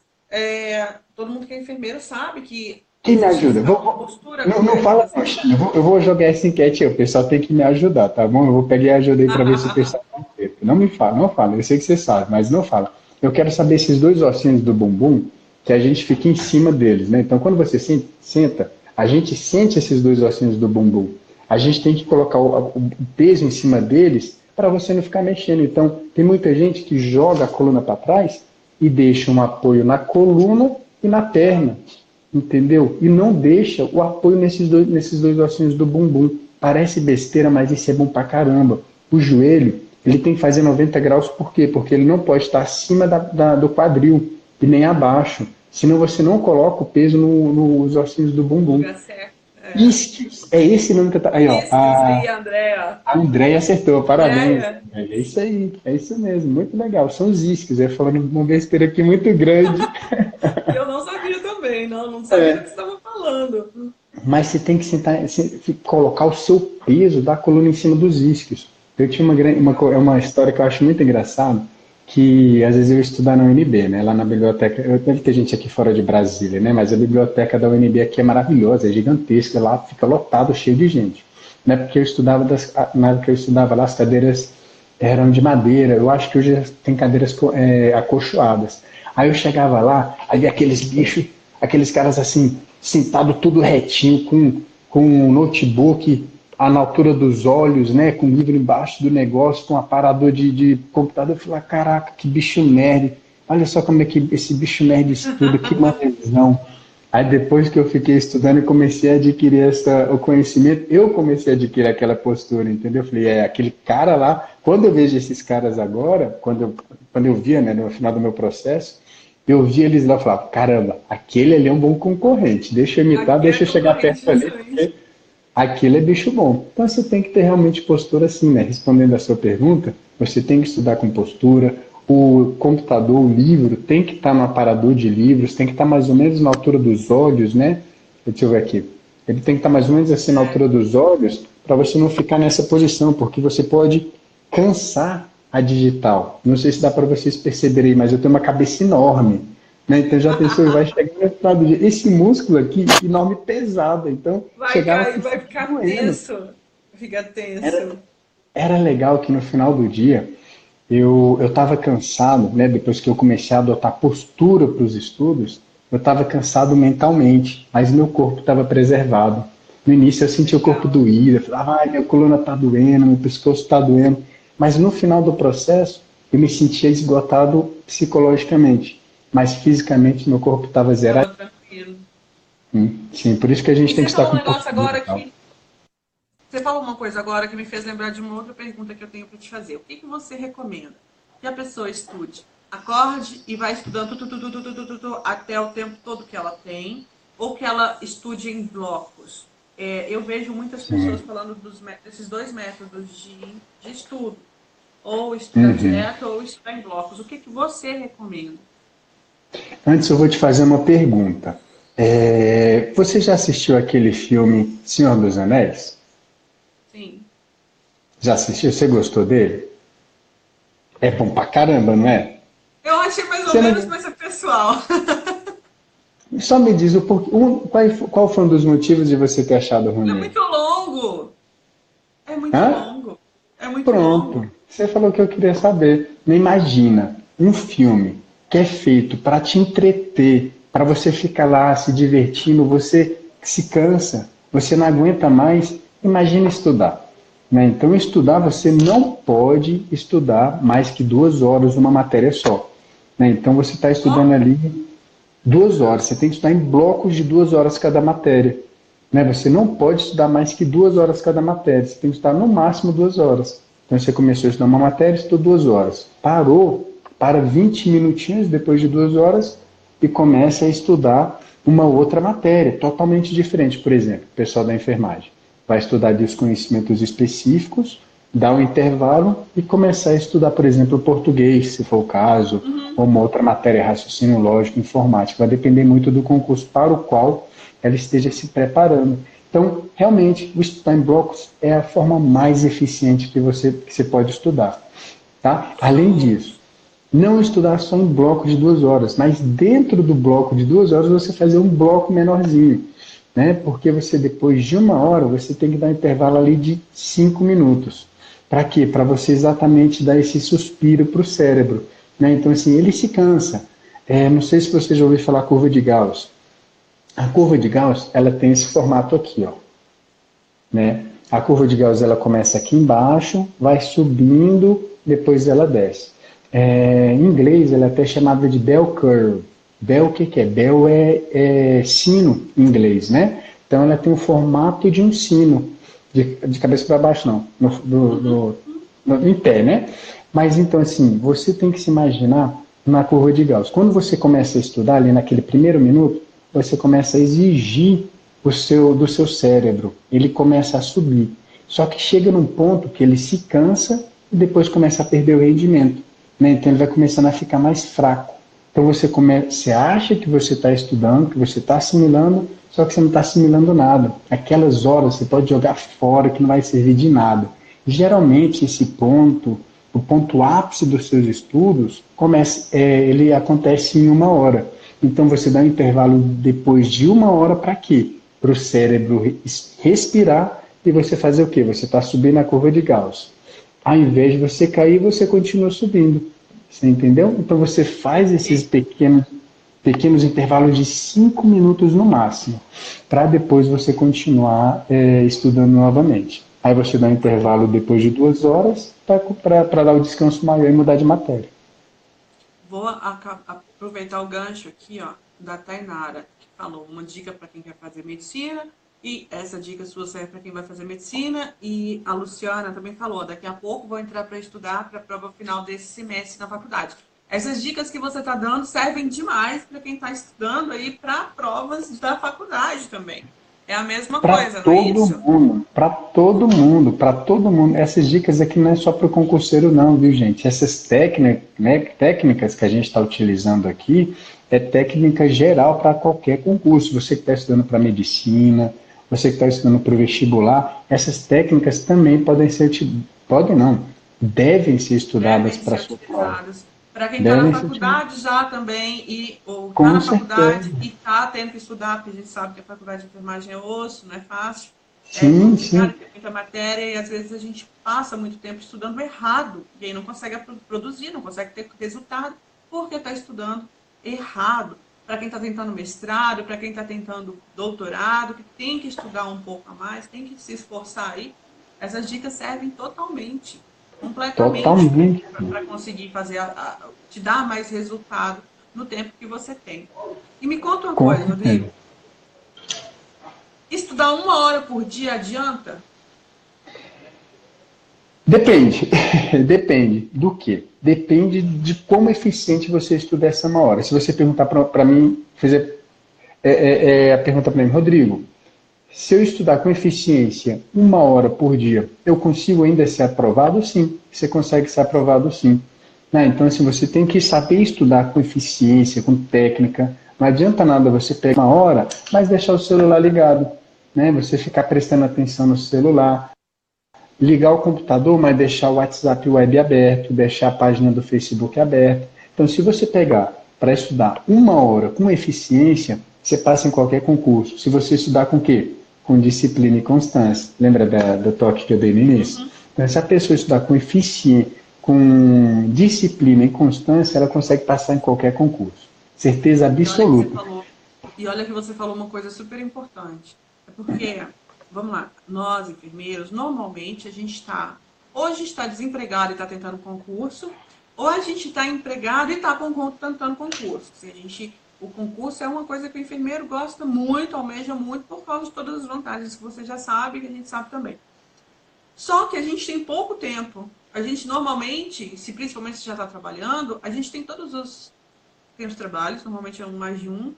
A: todo mundo que é enfermeiro sabe que
B: Quem me ajuda? Não fala, poxa, eu vou jogar essa enquete aí, o pessoal tem que me ajudar, tá bom? Eu vou pegar a ajuda aí para ver se o pessoal tá certo. Não me fala, não fala, eu sei que você sabe, mas não fala. Eu quero saber esses dois ossinhos do bumbum, que a gente fica em cima deles, né? Então, quando você senta, a gente sente esses dois ossinhos do bumbum. A gente tem que colocar o peso em cima deles para você não ficar mexendo. Então, tem muita gente que joga a coluna para trás e deixa um apoio na coluna e na perna. Entendeu? E não deixa o apoio nesses dois ossinhos do bumbum. Parece besteira, mas isso é bom pra caramba. O joelho, ele tem que fazer 90 graus, por quê? Porque ele não pode estar acima do quadril e nem abaixo. Senão você não coloca o peso nos ossinhos do bumbum. Isquios. É esse nome que eu aí, ó. A Andréia acertou, parabéns. É isso aí, é isso mesmo, muito legal. São os isquios, eu ia falando uma besteira aqui muito grande.
A: Eu não sabia também, não sabia do que você estava falando.
B: Mas você tem que colocar o seu peso da coluna em cima dos isquios. Eu tinha uma história que eu acho muito engraçada, que às vezes eu ia estudar na UNB, né, lá na biblioteca, deve ter gente aqui fora de Brasília, né, mas a biblioteca da UNB aqui é maravilhosa, é gigantesca, lá fica lotado, cheio de gente. Né, porque na época que eu estudava lá, as cadeiras eram de madeira, eu acho que hoje tem cadeiras acolchoadas. Aí eu chegava lá, aí aqueles bichos, aqueles caras assim, sentado tudo retinho, com um notebook na altura dos olhos, né, com o livro embaixo do negócio, com um aparador de computador. Eu falei, caraca, que bicho nerd. Olha só como é que esse bicho nerd estuda, que maneirzão. Aí depois que eu fiquei estudando e comecei a adquirir o conhecimento, eu comecei a adquirir aquela postura, entendeu? Eu falei, aquele cara lá, quando eu vejo esses caras agora, quando eu via, né, no final do meu processo, eu via eles lá e falava, caramba, aquele ali é um bom concorrente, deixa eu imitar, deixa eu chegar perto ali, porque aquele é bicho bom. Então você tem que ter realmente postura assim, né? Respondendo a sua pergunta, você tem que estudar com postura, o computador, o livro, tem que estar no aparador de livros, tem que estar mais ou menos na altura dos olhos, né? Deixa eu ver aqui. Ele tem que estar mais ou menos assim na altura dos olhos, para você não ficar nessa posição, porque você pode cansar a digital. Não sei se dá para vocês perceberem, mas eu tenho uma cabeça enorme. Né? Então já pensou, vai chegar no final do dia. Esse músculo aqui, enorme, pesado. Então,
A: vai ficar tenso. Fica tenso.
B: Era legal que no final do dia eu estava cansado, né? Depois que eu comecei a adotar postura para os estudos, eu estava cansado mentalmente, mas meu corpo estava preservado. No início eu sentia o corpo doído, eu falava, ai, minha coluna está doendo, meu pescoço está doendo. Mas no final do processo, eu me sentia esgotado psicologicamente, mas fisicamente meu corpo estava zerado.
A: Tranquilo.
B: Sim, por isso que a gente tem que estar com
A: Você falou uma coisa agora que me fez lembrar de uma outra pergunta que eu tenho para te fazer. O que você recomenda que a pessoa estude? Acorde e vai estudando até o tempo todo que ela tem, ou que ela estude em blocos? Eu vejo muitas pessoas falando desses dois métodos de estudo. Ou estudar direto ou estudar em blocos. O que você recomenda?
B: Antes eu vou te fazer uma pergunta. Você já assistiu aquele filme Senhor dos Anéis?
A: Sim.
B: Já assistiu? Você gostou dele? É bom pra caramba, não é?
A: Eu achei mais ou
B: Você
A: menos,
B: não...
A: mas é pessoal.
B: Só me diz o porquê, qual foi um dos motivos de você ter achado ruim
A: É
B: ele?
A: muito longo. É muito
B: Hã?
A: longo. É muito longo.
B: Pronto. Você falou o que eu queria saber. Não imagina um filme que é feito para te entreter, para você ficar lá se divertindo, você se cansa, você não aguenta mais. Imagina estudar. Né? Então, estudar, você não pode estudar mais que 2 horas uma matéria só. Né? Então, você está estudando ali 2 horas. Você tem que estudar em blocos de 2 horas cada matéria. Né? Você não pode estudar mais que 2 horas cada matéria. Você tem que estudar no máximo 2 horas. Então você começou a estudar uma matéria, estudou 2 horas. Parou, para 20 minutinhos depois de 2 horas e começa a estudar uma outra matéria, totalmente diferente. Por exemplo, o pessoal da enfermagem vai estudar dos conhecimentos específicos, dar um intervalo e começar a estudar, por exemplo, português, se for o caso, ou uma outra matéria, raciocínio lógico, informática. Vai depender muito do concurso para o qual ela esteja se preparando. Então, realmente, o estudar em blocos é a forma mais eficiente que você pode estudar. Tá? Além disso, não estudar só em blocos de 2 horas, mas dentro do bloco de 2 horas você fazer um bloco menorzinho. Né? Porque você, depois de 1 hora, você tem que dar um intervalo ali de 5 minutos. Para quê? Para você exatamente dar esse suspiro para o cérebro. Né? Então, assim, ele se cansa. Não sei se você já ouviu falar curva de Gauss. A curva de Gauss, ela tem esse formato aqui, ó, né? A curva de Gauss, ela começa aqui embaixo, vai subindo, depois ela desce. Em inglês, ela é até chamada de bell curve. Bell, o que que é? Bell é sino em inglês, né? Então, ela tem o formato de um sino, de cabeça para baixo, não, em pé, né? Mas, então, assim, você tem que se imaginar na curva de Gauss. Quando você começa a estudar ali naquele primeiro minuto, você começa a exigir do seu cérebro, ele começa a subir. Só que chega num ponto que ele se cansa e depois começa a perder o rendimento. Né? Então ele vai começando a ficar mais fraco. Então você acha que você está estudando, que você está assimilando, só que você não está assimilando nada. Aquelas horas você pode jogar fora que não vai servir de nada. E, geralmente esse ponto, o ponto ápice dos seus estudos, ele acontece em 1 hora. Então você dá um intervalo depois de 1 hora para quê? Para o cérebro respirar e você fazer o quê? Você está subindo a curva de Gauss. Ao invés de você cair, você continua subindo. Você entendeu? Então você faz esses pequenos intervalos de 5 minutos no máximo, para depois você continuar estudando novamente. Aí você dá um intervalo depois de 2 horas para dar o descanso maior e mudar de matéria.
A: Vou aproveitar o gancho aqui, ó, da Tainara, que falou uma dica para quem quer fazer medicina, e essa dica sua serve para quem vai fazer medicina, e a Luciana também falou, daqui a pouco vou entrar para estudar para a prova final desse semestre na faculdade. Essas dicas que você está dando servem demais para quem está estudando aí para provas da faculdade também. É a mesma coisa, não é isso?
B: Para todo mundo, para todo mundo. Essas dicas aqui não é só para o concurseiro não, viu gente? Essas técnicas que a gente está utilizando aqui, é técnica geral para qualquer concurso. Você que está estudando para medicina, você que está estudando para o vestibular, essas técnicas também devem ser estudadas para a sua prova.
A: Para quem está na faculdade já também, ou está na faculdade e está tendo que estudar, porque a gente sabe que a faculdade de enfermagem é osso, não é fácil.
B: Sim.
A: Tem muita matéria e às vezes a gente passa muito tempo estudando errado. E aí não consegue produzir, não consegue ter resultado, porque está estudando errado. Para quem está tentando mestrado, para quem está tentando doutorado, que tem que estudar um pouco a mais, tem que se esforçar aí, essas dicas servem completamente para conseguir fazer, te dar mais resultado no tempo que você tem. E me conta uma coisa, Rodrigo. Estudar 1 hora por dia adianta?
B: Depende. Depende do quê? Depende de como eficiente você estuda essa 1 hora. Se você perguntar para mim, fazer a pergunta para mim, Rodrigo, se eu estudar com eficiência 1 hora por dia, eu consigo ainda ser aprovado? Sim. Você consegue ser aprovado sim. Então, assim, você tem que saber estudar com eficiência, com técnica. Não adianta nada você pegar uma hora, mas deixar o celular ligado, né? Você ficar prestando atenção no celular, ligar o computador, mas deixar o WhatsApp web aberto, deixar a página do Facebook aberta. Então, se você pegar para estudar uma hora com eficiência, você passa em qualquer concurso. Se você estudar com o quê? Com disciplina e constância. Lembra do toque que eu dei no início? Então, se a pessoa estudar com eficiência, com disciplina e constância, ela consegue passar em qualquer concurso. Certeza absoluta.
A: E olha que você falou uma coisa super importante. É porque, vamos lá, nós enfermeiros, normalmente a gente está, ou a gente está desempregado e está tentando concurso, ou a gente está empregado e está tentando concurso. Assim, o concurso é uma coisa que o enfermeiro gosta muito, almeja muito, por causa de todas as vantagens que você já sabe e que a gente sabe também. Só que a gente tem pouco tempo. A gente normalmente, principalmente se já está trabalhando, a gente tem tem os trabalhos, normalmente é mais de um,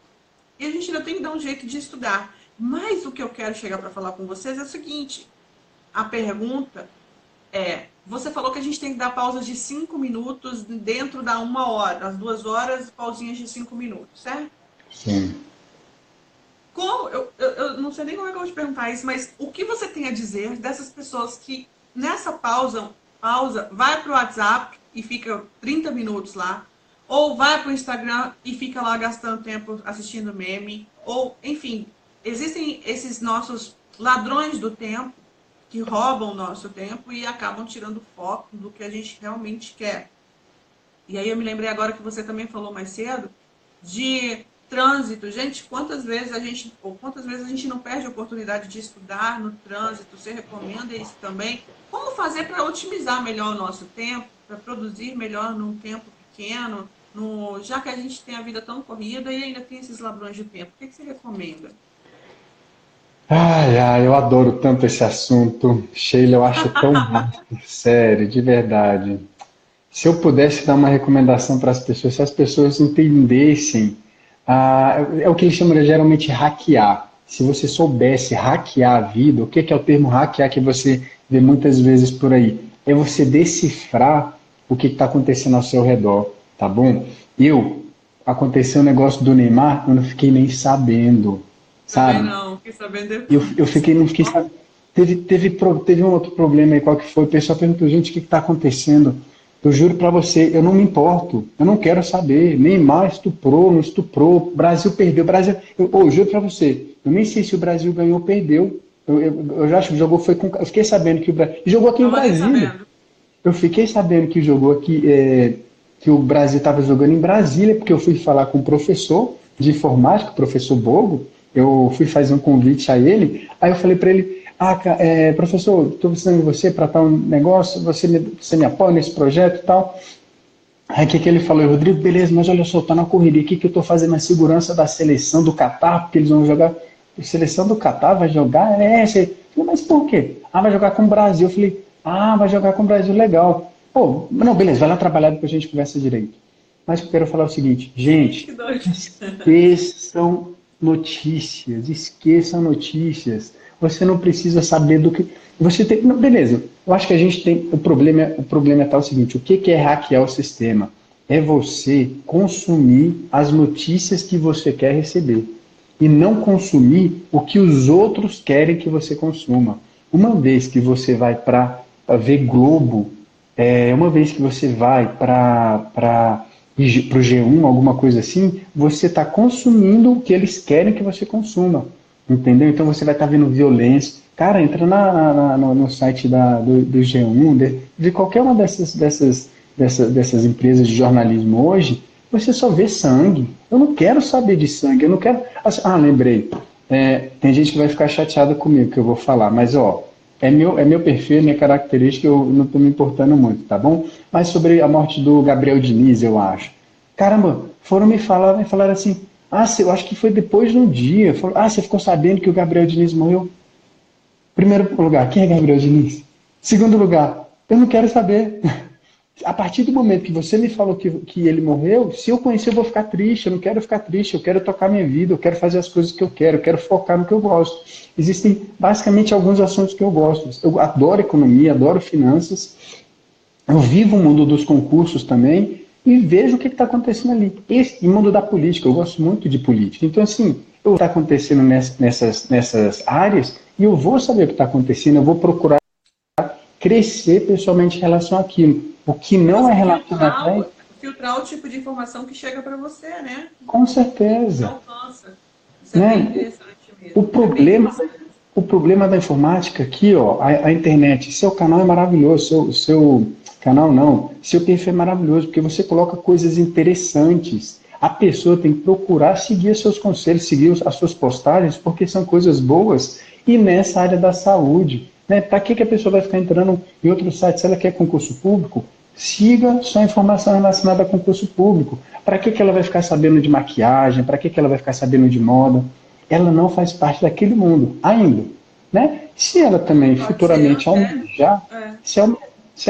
A: e a gente ainda tem que dar um jeito de estudar. Mas o que eu quero chegar para falar com vocês é o seguinte, a pergunta é, você falou que a gente tem que dar pausas de 5 minutos dentro da 1 hora, as 2 horas, pausinhas de 5 minutos, certo?
B: Sim.
A: Como, eu não sei nem como é que eu vou te perguntar isso, mas o que você tem a dizer dessas pessoas que nessa pausa vai para o WhatsApp e fica 30 minutos lá, ou vai para o Instagram e fica lá gastando tempo assistindo meme, ou, enfim, existem esses nossos ladrões do tempo que roubam o nosso tempo e acabam tirando foco do que a gente realmente quer. E aí eu me lembrei agora que você também falou mais cedo de trânsito. Gente, quantas vezes a gente não perde a oportunidade de estudar no trânsito? Você recomenda isso também? Como fazer para otimizar melhor o nosso tempo, para produzir melhor num tempo pequeno, já que a gente tem a vida tão corrida e ainda tem esses ladrões de tempo? O que você recomenda?
B: Ai, eu adoro tanto esse assunto. Sheila, eu acho tão massa. Sério, de verdade. Se eu pudesse dar uma recomendação para as pessoas, se as pessoas entendessem, é o que eles chamam de, geralmente, hackear. Se você soubesse hackear a vida, o que é o termo hackear que você vê muitas vezes por aí? É você decifrar o que está acontecendo ao seu redor, tá bom? Aconteceu um negócio do Neymar, eu não fiquei nem sabendo, sabe?
A: Também não, fiquei sabendo depois.
B: Não fiquei sabendo. Teve um outro problema aí, qual que foi? O pessoal perguntou, gente, o que está acontecendo? Eu juro para você, eu não me importo, eu não quero saber. Neymar estuprou, não estuprou, Brasil perdeu. Eu juro para você, eu nem sei se o Brasil ganhou ou perdeu. Eu já acho que jogou foi com. Eu fiquei sabendo que o Brasil. Jogou aqui em Brasília. Eu fiquei sabendo que jogou aqui, que o Brasil estava jogando em Brasília, porque eu fui falar com o professor de informática, o professor Bogo. Eu fui fazer um convite a ele, aí eu falei para ele. Professor, estou precisando de você para tal negócio, você me apoia nesse projeto e tal. Aí o que ele falou? Rodrigo, beleza, mas olha só, tá na correria aqui que eu estou fazendo a segurança da seleção do Catar, porque eles vão jogar. A seleção do Catar vai jogar? Mas por quê? Vai jogar com o Brasil. Eu falei, vai jogar com o Brasil, legal. Pô, não, beleza, vai lá trabalhar, depois a gente conversa direito. Mas eu quero falar o seguinte, gente, esqueçam notícias. Você não precisa saber do que... beleza, eu acho que a gente tem... O problema é tal o seguinte, o que é hackear o sistema? É você consumir as notícias que você quer receber e não consumir o que os outros querem que você consuma. Uma vez que você vai para ver Globo, uma vez que você vai para o G1, alguma coisa assim, você está consumindo o que eles querem que você consuma. Entendeu? Então você vai estar vendo violência. Cara, entra no site do G1, de qualquer uma dessas empresas de jornalismo hoje, você só vê sangue. Eu não quero saber de sangue, eu não quero... lembrei. Tem gente que vai ficar chateada comigo que eu vou falar, mas é meu perfil, é minha característica, eu não estou me importando muito, tá bom? Mas sobre a morte do Gabriel Diniz, eu acho. Caramba, foram me falar assim... eu acho que foi depois de um dia. Você ficou sabendo que o Gabriel Diniz morreu? Primeiro lugar, quem é Gabriel Diniz? Segundo lugar, eu não quero saber. A partir do momento que você me falou que ele morreu, se eu conhecer eu vou ficar triste, eu não quero ficar triste, eu quero tocar minha vida, eu quero fazer as coisas que eu quero focar no que eu gosto. Existem basicamente alguns assuntos que eu gosto. Eu adoro economia, adoro finanças, eu vivo o mundo dos concursos também, e vejo o que está acontecendo ali. E mundo da política, eu gosto muito de política. Então, assim, o que está acontecendo nessas áreas, e eu vou saber o que está acontecendo, eu vou procurar crescer pessoalmente em relação àquilo. O que não é relacionado
A: filtrar o tipo de informação que chega para você, né?
B: com certeza.
A: Alcança. Isso é
B: Né?
A: bem interessante mesmo.
B: O problema da informática aqui, ó, a internet, seu canal é maravilhoso, seu canal não, seu perfil é maravilhoso, porque você coloca coisas interessantes. A pessoa tem que procurar seguir seus conselhos, seguir as suas postagens, porque são coisas boas, e nessa área da saúde. Né? Para que a pessoa vai ficar entrando em outros sites? Se ela quer concurso público, siga só informação relacionada a concurso público. Para que ela vai ficar sabendo de maquiagem? Para que ela vai ficar sabendo de moda? Ela não faz parte daquele mundo ainda. Né? Se ela também futuramente almejar, se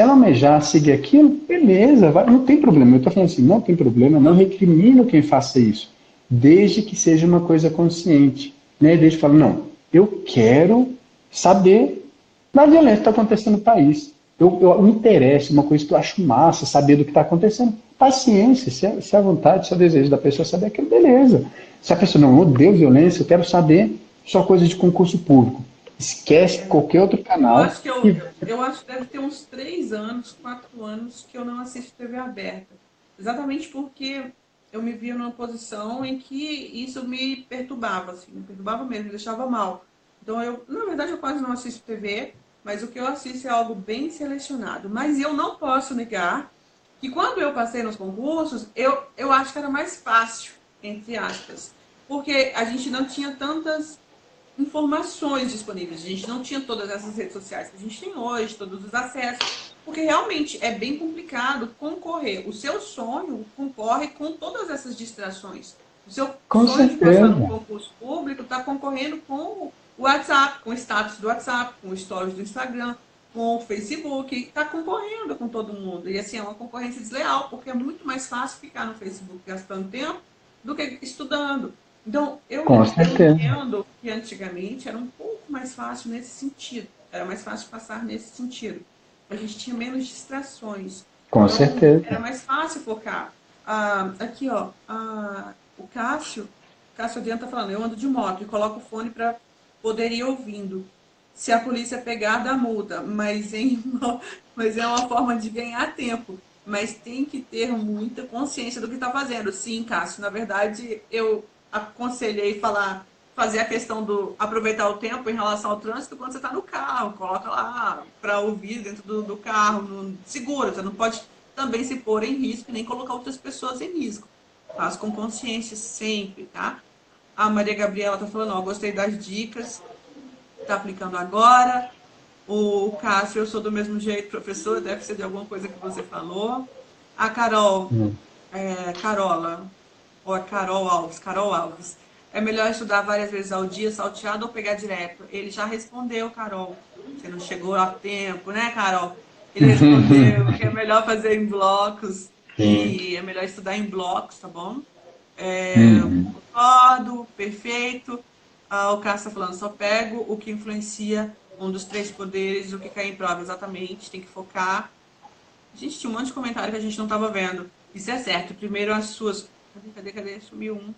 B: ela almejar seguir aquilo, beleza, não tem problema. Eu estou falando assim, não tem problema, não recrimino quem faça isso, desde que seja uma coisa consciente. Né? Desde que fale, não, eu quero saber da violência que está acontecendo no país. Eu me interesso, uma coisa que eu acho massa, saber do que está acontecendo. Paciência, se é a vontade, se é o desejo da pessoa saber aquilo, beleza. Se a pessoa não odeia violência, eu quero saber só coisa de concurso público. Esquece qualquer outro canal.
A: Eu acho que deve ter uns 3 anos, 4 anos que eu não assisto TV aberta. Exatamente porque eu me via numa posição em que isso me perturbava, assim, me perturbava mesmo, me deixava mal. Então, na verdade, eu quase não assisto TV, mas o que eu assisto é algo bem selecionado. Mas eu não posso negar que quando eu passei nos concursos, eu acho que era mais fácil, entre aspas, porque a gente não tinha tantas informações disponíveis, a gente não tinha todas essas redes sociais que a gente tem hoje, todos os acessos, porque realmente é bem complicado concorrer. O seu sonho concorre com todas essas distrações. O seu sonho de passar no concurso público está concorrendo com o WhatsApp, com o status do WhatsApp, com o stories do Instagram, com o Facebook, está concorrendo com todo mundo. E assim, é uma concorrência desleal, porque é muito mais fácil ficar no Facebook gastando tempo do que estudando. Então, eu entendo que antigamente era um pouco mais fácil nesse sentido. Era mais fácil passar nesse sentido. A gente tinha menos distrações.
B: Com certeza.
A: Era mais fácil focar. Aqui, ó, o Cássio Adriano tá falando, eu ando de moto e coloco o fone para poder ir ouvindo. Se a polícia pegar, dá multa. Mas é uma forma de ganhar tempo. Mas tem que ter muita consciência do que está fazendo. Sim, Cássio, na verdade, eu aconselhei fazer a questão do aproveitar o tempo em relação ao trânsito quando você está no carro, coloca lá para ouvir dentro do carro, segura, você não pode também se pôr em risco nem colocar outras pessoas em risco. Faz com consciência sempre, tá? A Maria Gabriela está falando, gostei das dicas, está aplicando agora. O Cássio, eu sou do mesmo jeito, professor, deve ser de alguma coisa que você falou. A Carol, Carola, ou a Carol Alves. É melhor estudar várias vezes ao dia, salteado ou pegar direto? Ele já respondeu, Carol. Você não chegou a tempo, né, Carol? Ele respondeu que é melhor fazer em blocos. E é melhor estudar em blocos, tá bom? Concordo, perfeito. O Cássio está falando, só pego o que influencia um dos 3 poderes, o que cai em prova. Exatamente, tem que focar. Gente, tinha um monte de comentário que a gente não estava vendo. Isso é certo. Primeiro as suas... Cadê? Sumiu um.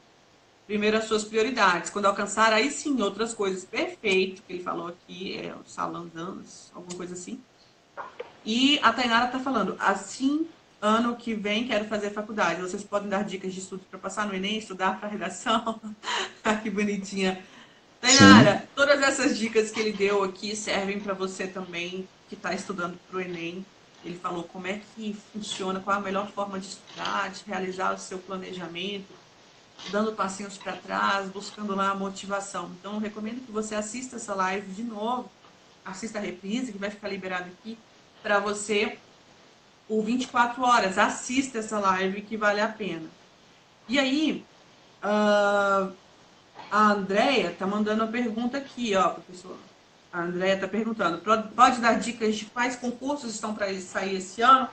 A: Primeiro as suas prioridades. Quando alcançar, aí sim, outras coisas. Perfeito, que ele falou aqui, o Salandanos, alguma coisa assim. E a Tainara está falando, assim, ano que vem quero fazer faculdade. Vocês podem dar dicas de estudo para passar no Enem, estudar para redação? Que bonitinha. Tainara, todas essas dicas que ele deu aqui servem para você também, que está estudando para o Enem. Ele falou como é que funciona, qual a melhor forma de estudar, de realizar o seu planejamento, dando passinhos para trás, buscando lá a motivação. Então, eu recomendo que você assista essa live de novo, assista a reprise, que vai ficar liberado aqui, para você, por 24 horas. Assista essa live, que vale a pena. E aí, a Andréia está mandando uma pergunta aqui, professor. A Andréia está perguntando, pode dar dicas de quais concursos estão para sair esse ano?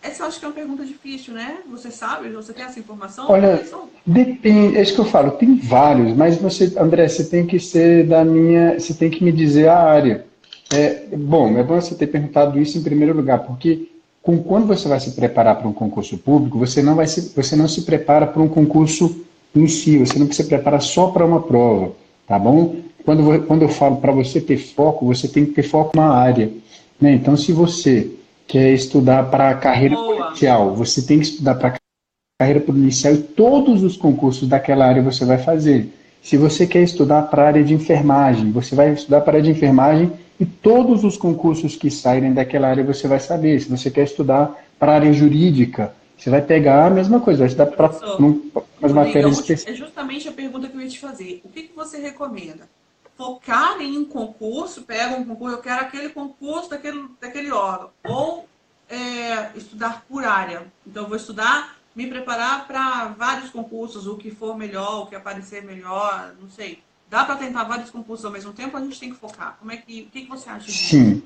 A: Essa eu acho que é uma pergunta difícil, né? Você sabe? Você tem essa informação?
B: Olha, depende, é isso que eu falo, tem vários, mas você, André, você tem que ser você tem que me dizer a área. Bom, é bom você ter perguntado isso em primeiro lugar, porque quando você vai se preparar para um concurso público, você não se prepara para um concurso em si, você não se prepara só para uma prova, tá bom? Quando eu falo para você ter foco, você tem que ter foco na área, né? Então, se você quer estudar para a carreira policial, você tem que estudar para a carreira policial e todos os concursos daquela área você vai fazer. Se você quer estudar para a área de enfermagem, você vai estudar para a área de enfermagem e todos os concursos que saírem daquela área você vai saber. Se você quer estudar para a área jurídica, você vai pegar a mesma coisa, vai estudar para as matérias específicas.
A: É justamente a pergunta que eu ia te fazer. O que você recomenda? Focar em um concurso, pega um concurso, eu quero aquele concurso daquele órgão. Ou estudar por área. Então, eu vou estudar, me preparar para vários concursos, o que for melhor, o que aparecer melhor, não sei. Dá para tentar vários concursos ao mesmo tempo, a gente tem que focar. O que você acha disso?
B: Sim,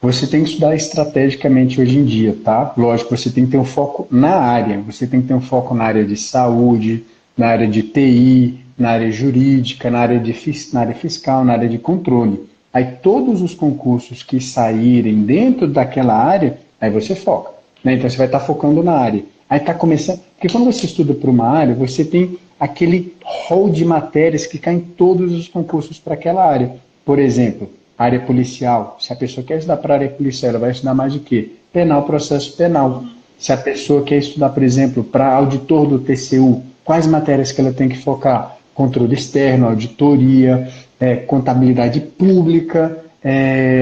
B: você tem que estudar estrategicamente hoje em dia, tá? Lógico, você tem que ter um foco na área, você tem que ter um foco na área de saúde, na área de TI, na área jurídica, na área fiscal, na área de controle. Aí todos os concursos que saírem dentro daquela área, aí você foca, né? Então você vai estar focando na área. Aí está começando, porque quando você estuda para uma área, você tem aquele rol de matérias que caem em todos os concursos para aquela área. Por exemplo, área policial. Se a pessoa quer estudar para a área policial, ela vai estudar mais de quê? Penal, processo penal. Se a pessoa quer estudar, por exemplo, para auditor do TCU, quais matérias que ela tem que focar? Controle externo, auditoria, contabilidade pública,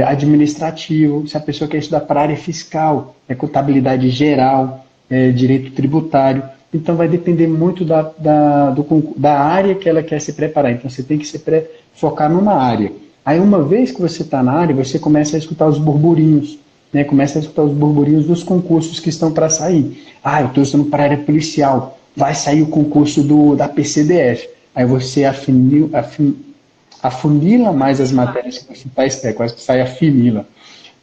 B: administrativo. Se a pessoa quer estudar para a área fiscal, contabilidade geral, direito tributário. Então, vai depender muito da área que ela quer se preparar. Então, você tem que focar numa área. Aí, uma vez que você está na área, você começa a escutar os burburinhos, né? Começa a escutar os burburinhos dos concursos que estão para sair. Eu estou estudando para a área policial. Vai sair o concurso da PCDF. Aí você afunila mais as matérias que você está quase que sai afunila.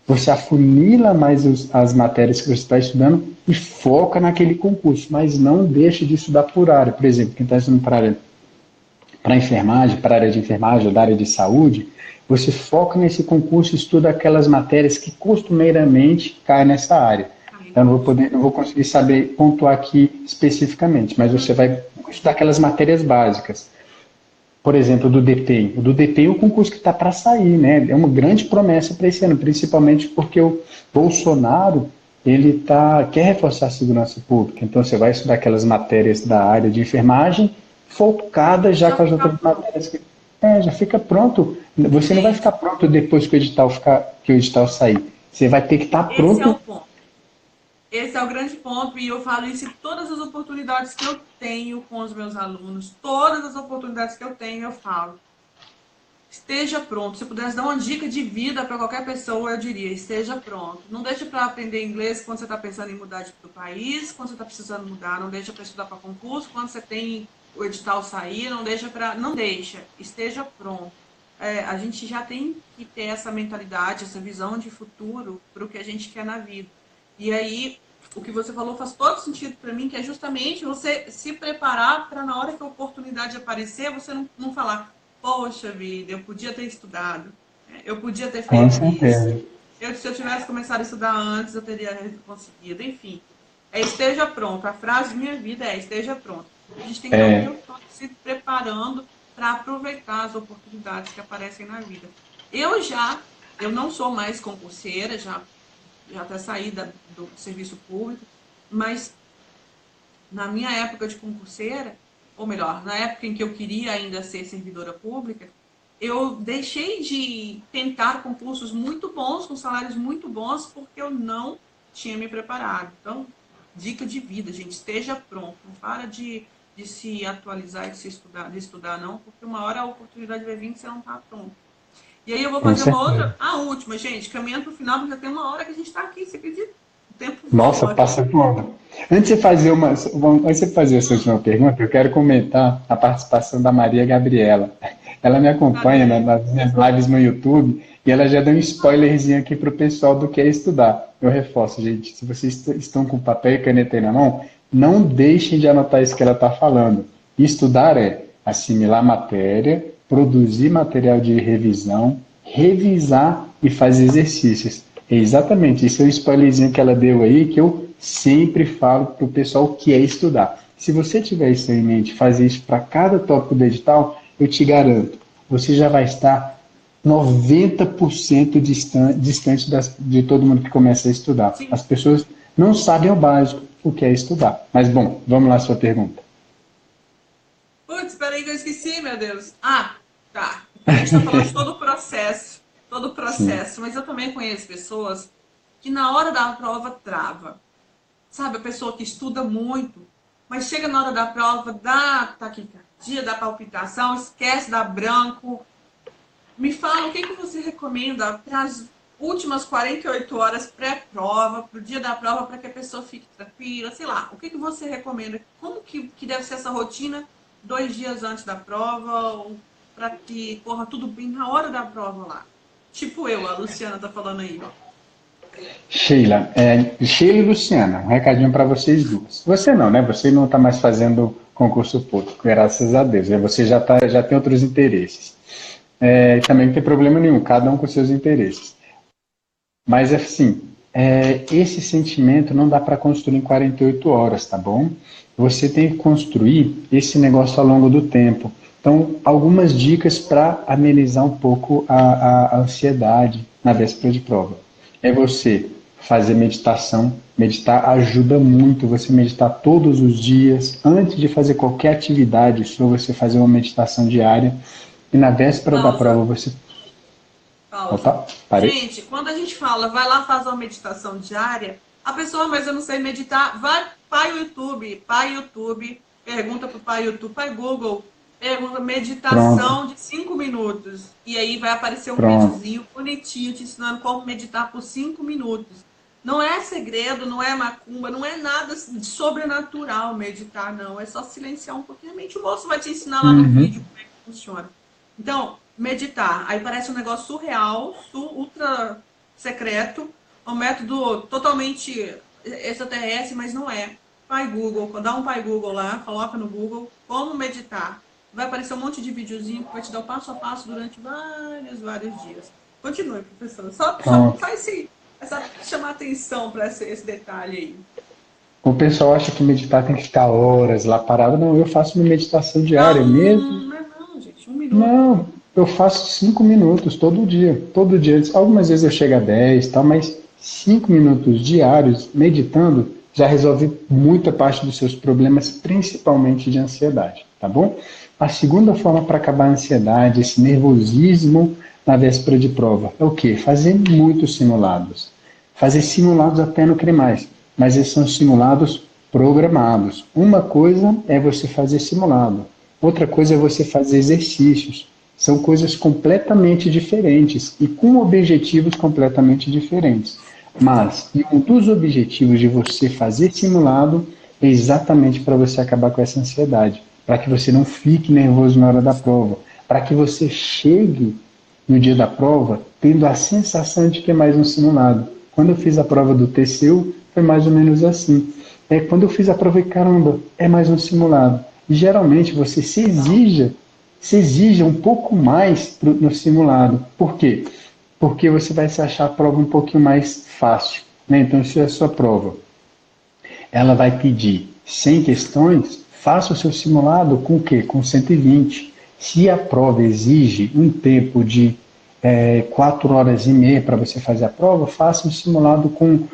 B: Você afunila mais as matérias que você está estudando e foca naquele concurso, mas não deixe de estudar por área. Por exemplo, quem está estudando para enfermagem, para a área de enfermagem ou da área de saúde, você foca nesse concurso e estuda aquelas matérias que costumeiramente caem nessa área. Eu não vou conseguir saber pontuar aqui especificamente, mas você vai estudar aquelas matérias básicas. Por exemplo, do DPEM. O do DPEM é o concurso que está para sair, né? É uma grande promessa para esse ano, principalmente porque o Bolsonaro quer reforçar a segurança pública. Então, você vai estudar aquelas matérias da área de enfermagem, focada já com as outras matérias. Já fica pronto. Você não vai ficar pronto depois que o edital sair. Você vai ter que estar pronto.
A: Esse é o ponto. Esse é o grande ponto, e eu falo isso em todas as oportunidades que eu tenho com os meus alunos. Todas as oportunidades que eu tenho, eu falo. Esteja pronto. Se eu pudesse dar uma dica de vida para qualquer pessoa, eu diria, esteja pronto. Não deixe para aprender inglês quando você está pensando em mudar do país, quando você está precisando mudar. Não deixa para estudar para concurso, quando você tem o edital sair, não deixa. Esteja pronto. A gente já tem que ter essa mentalidade, essa visão de futuro para o que a gente quer na vida. E aí, o que você falou faz todo sentido para mim, que é justamente você se preparar para na hora que a oportunidade aparecer, você não falar, poxa vida, eu podia ter estudado, eu podia ter feito isso. Se eu tivesse começado a estudar antes, eu teria conseguido. Enfim, esteja pronto. A frase de minha vida é esteja pronto. A gente tem que estar o tempo todo se preparando para aproveitar as oportunidades que aparecem na vida. Eu não sou mais concurseira, já até saí do serviço público, mas na minha época de concurseira, ou melhor, na época em que eu queria ainda ser servidora pública, eu deixei de tentar concursos muito bons, com salários muito bons, porque eu não tinha me preparado. Então, dica de vida, gente, esteja pronto, não para de se atualizar e de estudar não, porque uma hora a oportunidade vai vir que você não está pronto. E aí eu vou fazer uma outra, a última, gente, caminhando para o final, porque já tem uma hora que a gente está aqui, você acredita? O tempo
B: Nossa, passa voando. Antes de você fazer essa última pergunta, eu quero comentar a participação da Maria Gabriela. Ela me acompanha nas minhas lives no YouTube e ela já deu um spoilerzinho aqui para o pessoal do que é estudar. Eu reforço, gente, se vocês estão com papel e caneta aí na mão, não deixem de anotar isso que ela está falando. Estudar é assimilar matéria, produzir material de revisão, revisar e fazer exercícios. É exatamente, esse é o spoilerzinho que ela deu aí, que eu sempre falo para o pessoal que é estudar. Se você tiver isso em mente, fazer isso para cada tópico do edital, eu te garanto, você já vai estar 90% distante de todo mundo que começa a estudar.
A: Sim.
B: As pessoas não sabem o básico, o que é estudar. Mas bom, vamos lá à sua pergunta.
A: Putz, peraí que eu esqueci, meu Deus. Ah, tá. A gente está falando de todo o
B: Sim.
A: processo, mas eu também conheço pessoas que na hora da prova trava. Sabe, a pessoa que estuda muito, mas chega na hora da prova, dá taquicardia, dá palpitação, esquece, dá branco. Me fala, o que que você recomenda para as últimas 48 horas pré-prova, para o dia da prova, para que a pessoa fique tranquila, sei lá, o que que você recomenda? Como que deve ser essa rotina 2 dias antes da prova, para que corra tudo bem na hora da prova lá? Tipo eu, a Luciana tá falando aí, ó.
B: Sheila e Luciana, um recadinho para vocês duas. Você não, né? Você não está mais fazendo concurso público, graças a Deus. Você já tem outros interesses. Também não tem problema nenhum, cada um com seus interesses. Mas assim, esse sentimento não dá para construir em 48 horas, tá bom? Você tem que construir esse negócio ao longo do tempo. Então, algumas dicas para amenizar um pouco a ansiedade na véspera de prova. É você fazer meditação. Meditar ajuda muito você meditar todos os dias. Antes de fazer qualquer atividade, só você fazer uma meditação diária. E na véspera da prova
A: Pausa.
B: você.
A: Pausa.
B: Opa, parei.
A: Gente, quando a gente fala, vai lá fazer uma meditação diária, a pessoa, mas eu não sei meditar, vai para o YouTube, pergunta pro pai YouTube, pai Google, pergunta
B: Pronto,
A: meditação de 5 minutos. E aí vai aparecer um
B: pronto.
A: videozinho bonitinho te ensinando como meditar por 5 minutos. Não é segredo, não é macumba, não é nada de sobrenatural meditar, não. É só silenciar um pouquinho a mente. O moço vai te ensinar lá no vídeo
B: Uhum.
A: como é que funciona. Então, meditar. Aí parece um negócio surreal, ultra secreto, um método totalmente extraterrestre, mas não é. Pai Google, dá um Pai Google lá, coloca no Google como meditar. Vai aparecer um monte de videozinho que vai te dar o passo a passo durante vários dias. Continue, professor. Só
B: Pronto.
A: faz chamar atenção para esse detalhe aí.
B: O pessoal acha que meditar tem que ficar horas lá parado. Não, eu faço minha meditação diária
A: Não,
B: mesmo.
A: não é não, gente. 1 minuto.
B: Não, eu faço 5 minutos todo dia. Todo dia. Algumas vezes eu chego a 10, tal, mas 5 minutos diários meditando já resolve muita parte dos seus problemas, principalmente de ansiedade, tá bom? A segunda forma para acabar a ansiedade, esse nervosismo na véspera de prova, é o quê? Fazer muitos simulados. Fazer simulados até não querer mais, mas esses são simulados programados. Uma coisa é você fazer simulado, outra coisa é você fazer exercícios. São coisas completamente diferentes e com objetivos completamente diferentes. Mas um dos objetivos de você fazer simulado é exatamente para você acabar com essa ansiedade, para que você não fique nervoso na hora da prova, para que você chegue no dia da prova tendo a sensação de que é mais um simulado. Quando eu fiz a prova do TCU, foi mais ou menos assim. Quando eu fiz a prova, caramba, é mais um simulado. E geralmente você se exija um pouco mais no simulado. Por quê? Porque você vai se achar a prova um pouquinho mais fácil. Né? Então, se a sua prova ela vai pedir 100 questões, faça o seu simulado com o quê? Com 120. Se a prova exige um tempo de 4 horas e meia para você fazer a prova, faça um simulado com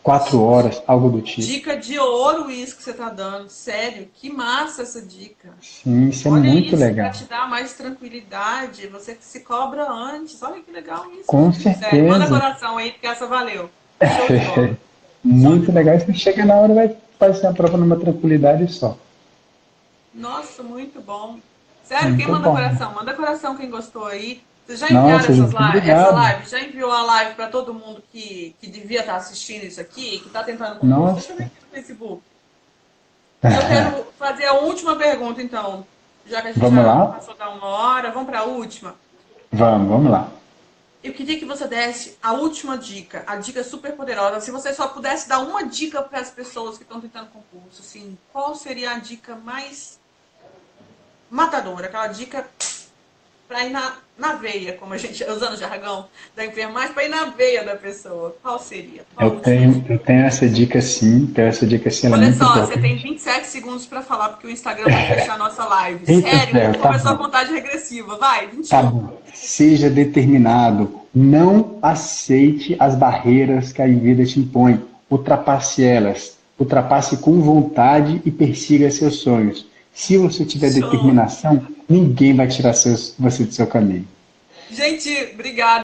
B: 4 horas, algo do tipo.
A: Dica de ouro isso que você tá dando. Sério, que massa essa dica.
B: Sim, isso é
A: Olha
B: muito
A: isso, para
B: legal.
A: te dar mais tranquilidade. Você se cobra antes. Olha que legal isso,
B: Com
A: gente. Sério, manda
B: certeza.
A: coração aí, porque essa valeu. Show de bola. Show de
B: Muito
A: bola.
B: legal. E você chega na hora e vai fazer a prova numa tranquilidade só.
A: Nossa, muito bom. Sério, quem
B: Muito
A: manda
B: bom.
A: coração? Manda coração quem gostou aí. Vocês já enviaram
B: Nossa, gente,
A: essa
B: obrigado.
A: live? Já enviou a live para todo mundo que devia estar assistindo isso aqui, que está tentando concurso? Deixa eu ver
B: Nossa.
A: aqui no Facebook. E eu quero fazer a última pergunta, então. Já que a gente
B: Vamos
A: já
B: lá?
A: passou da 1 hora, vamos para a última.
B: Vamos lá.
A: Eu queria que você desse a última dica, a dica super poderosa. Se você só pudesse dar uma dica para as pessoas que estão tentando concurso, assim, qual seria a dica mais matadora? Aquela dica para ir na veia, como a gente usando o jargão da enfermagem, para ir na veia da pessoa. Qual seria? Qual
B: Eu tenho essa dica sim, ela é
A: Olha
B: muito
A: só, você tem
B: importante.
A: 27 segundos para falar, porque o Instagram vai fechar a nossa live.
B: Eita
A: Sério,
B: ferro, tá
A: começou a
B: bom.
A: contagem regressiva. Vai,
B: Tá
A: 21.
B: bom. Seja determinado. Não aceite as barreiras que a vida te impõe. Ultrapasse elas. Ultrapasse com vontade e persiga seus sonhos. Se você tiver
A: Show.
B: determinação, ninguém vai tirar você do seu caminho.
A: Gente, obrigada.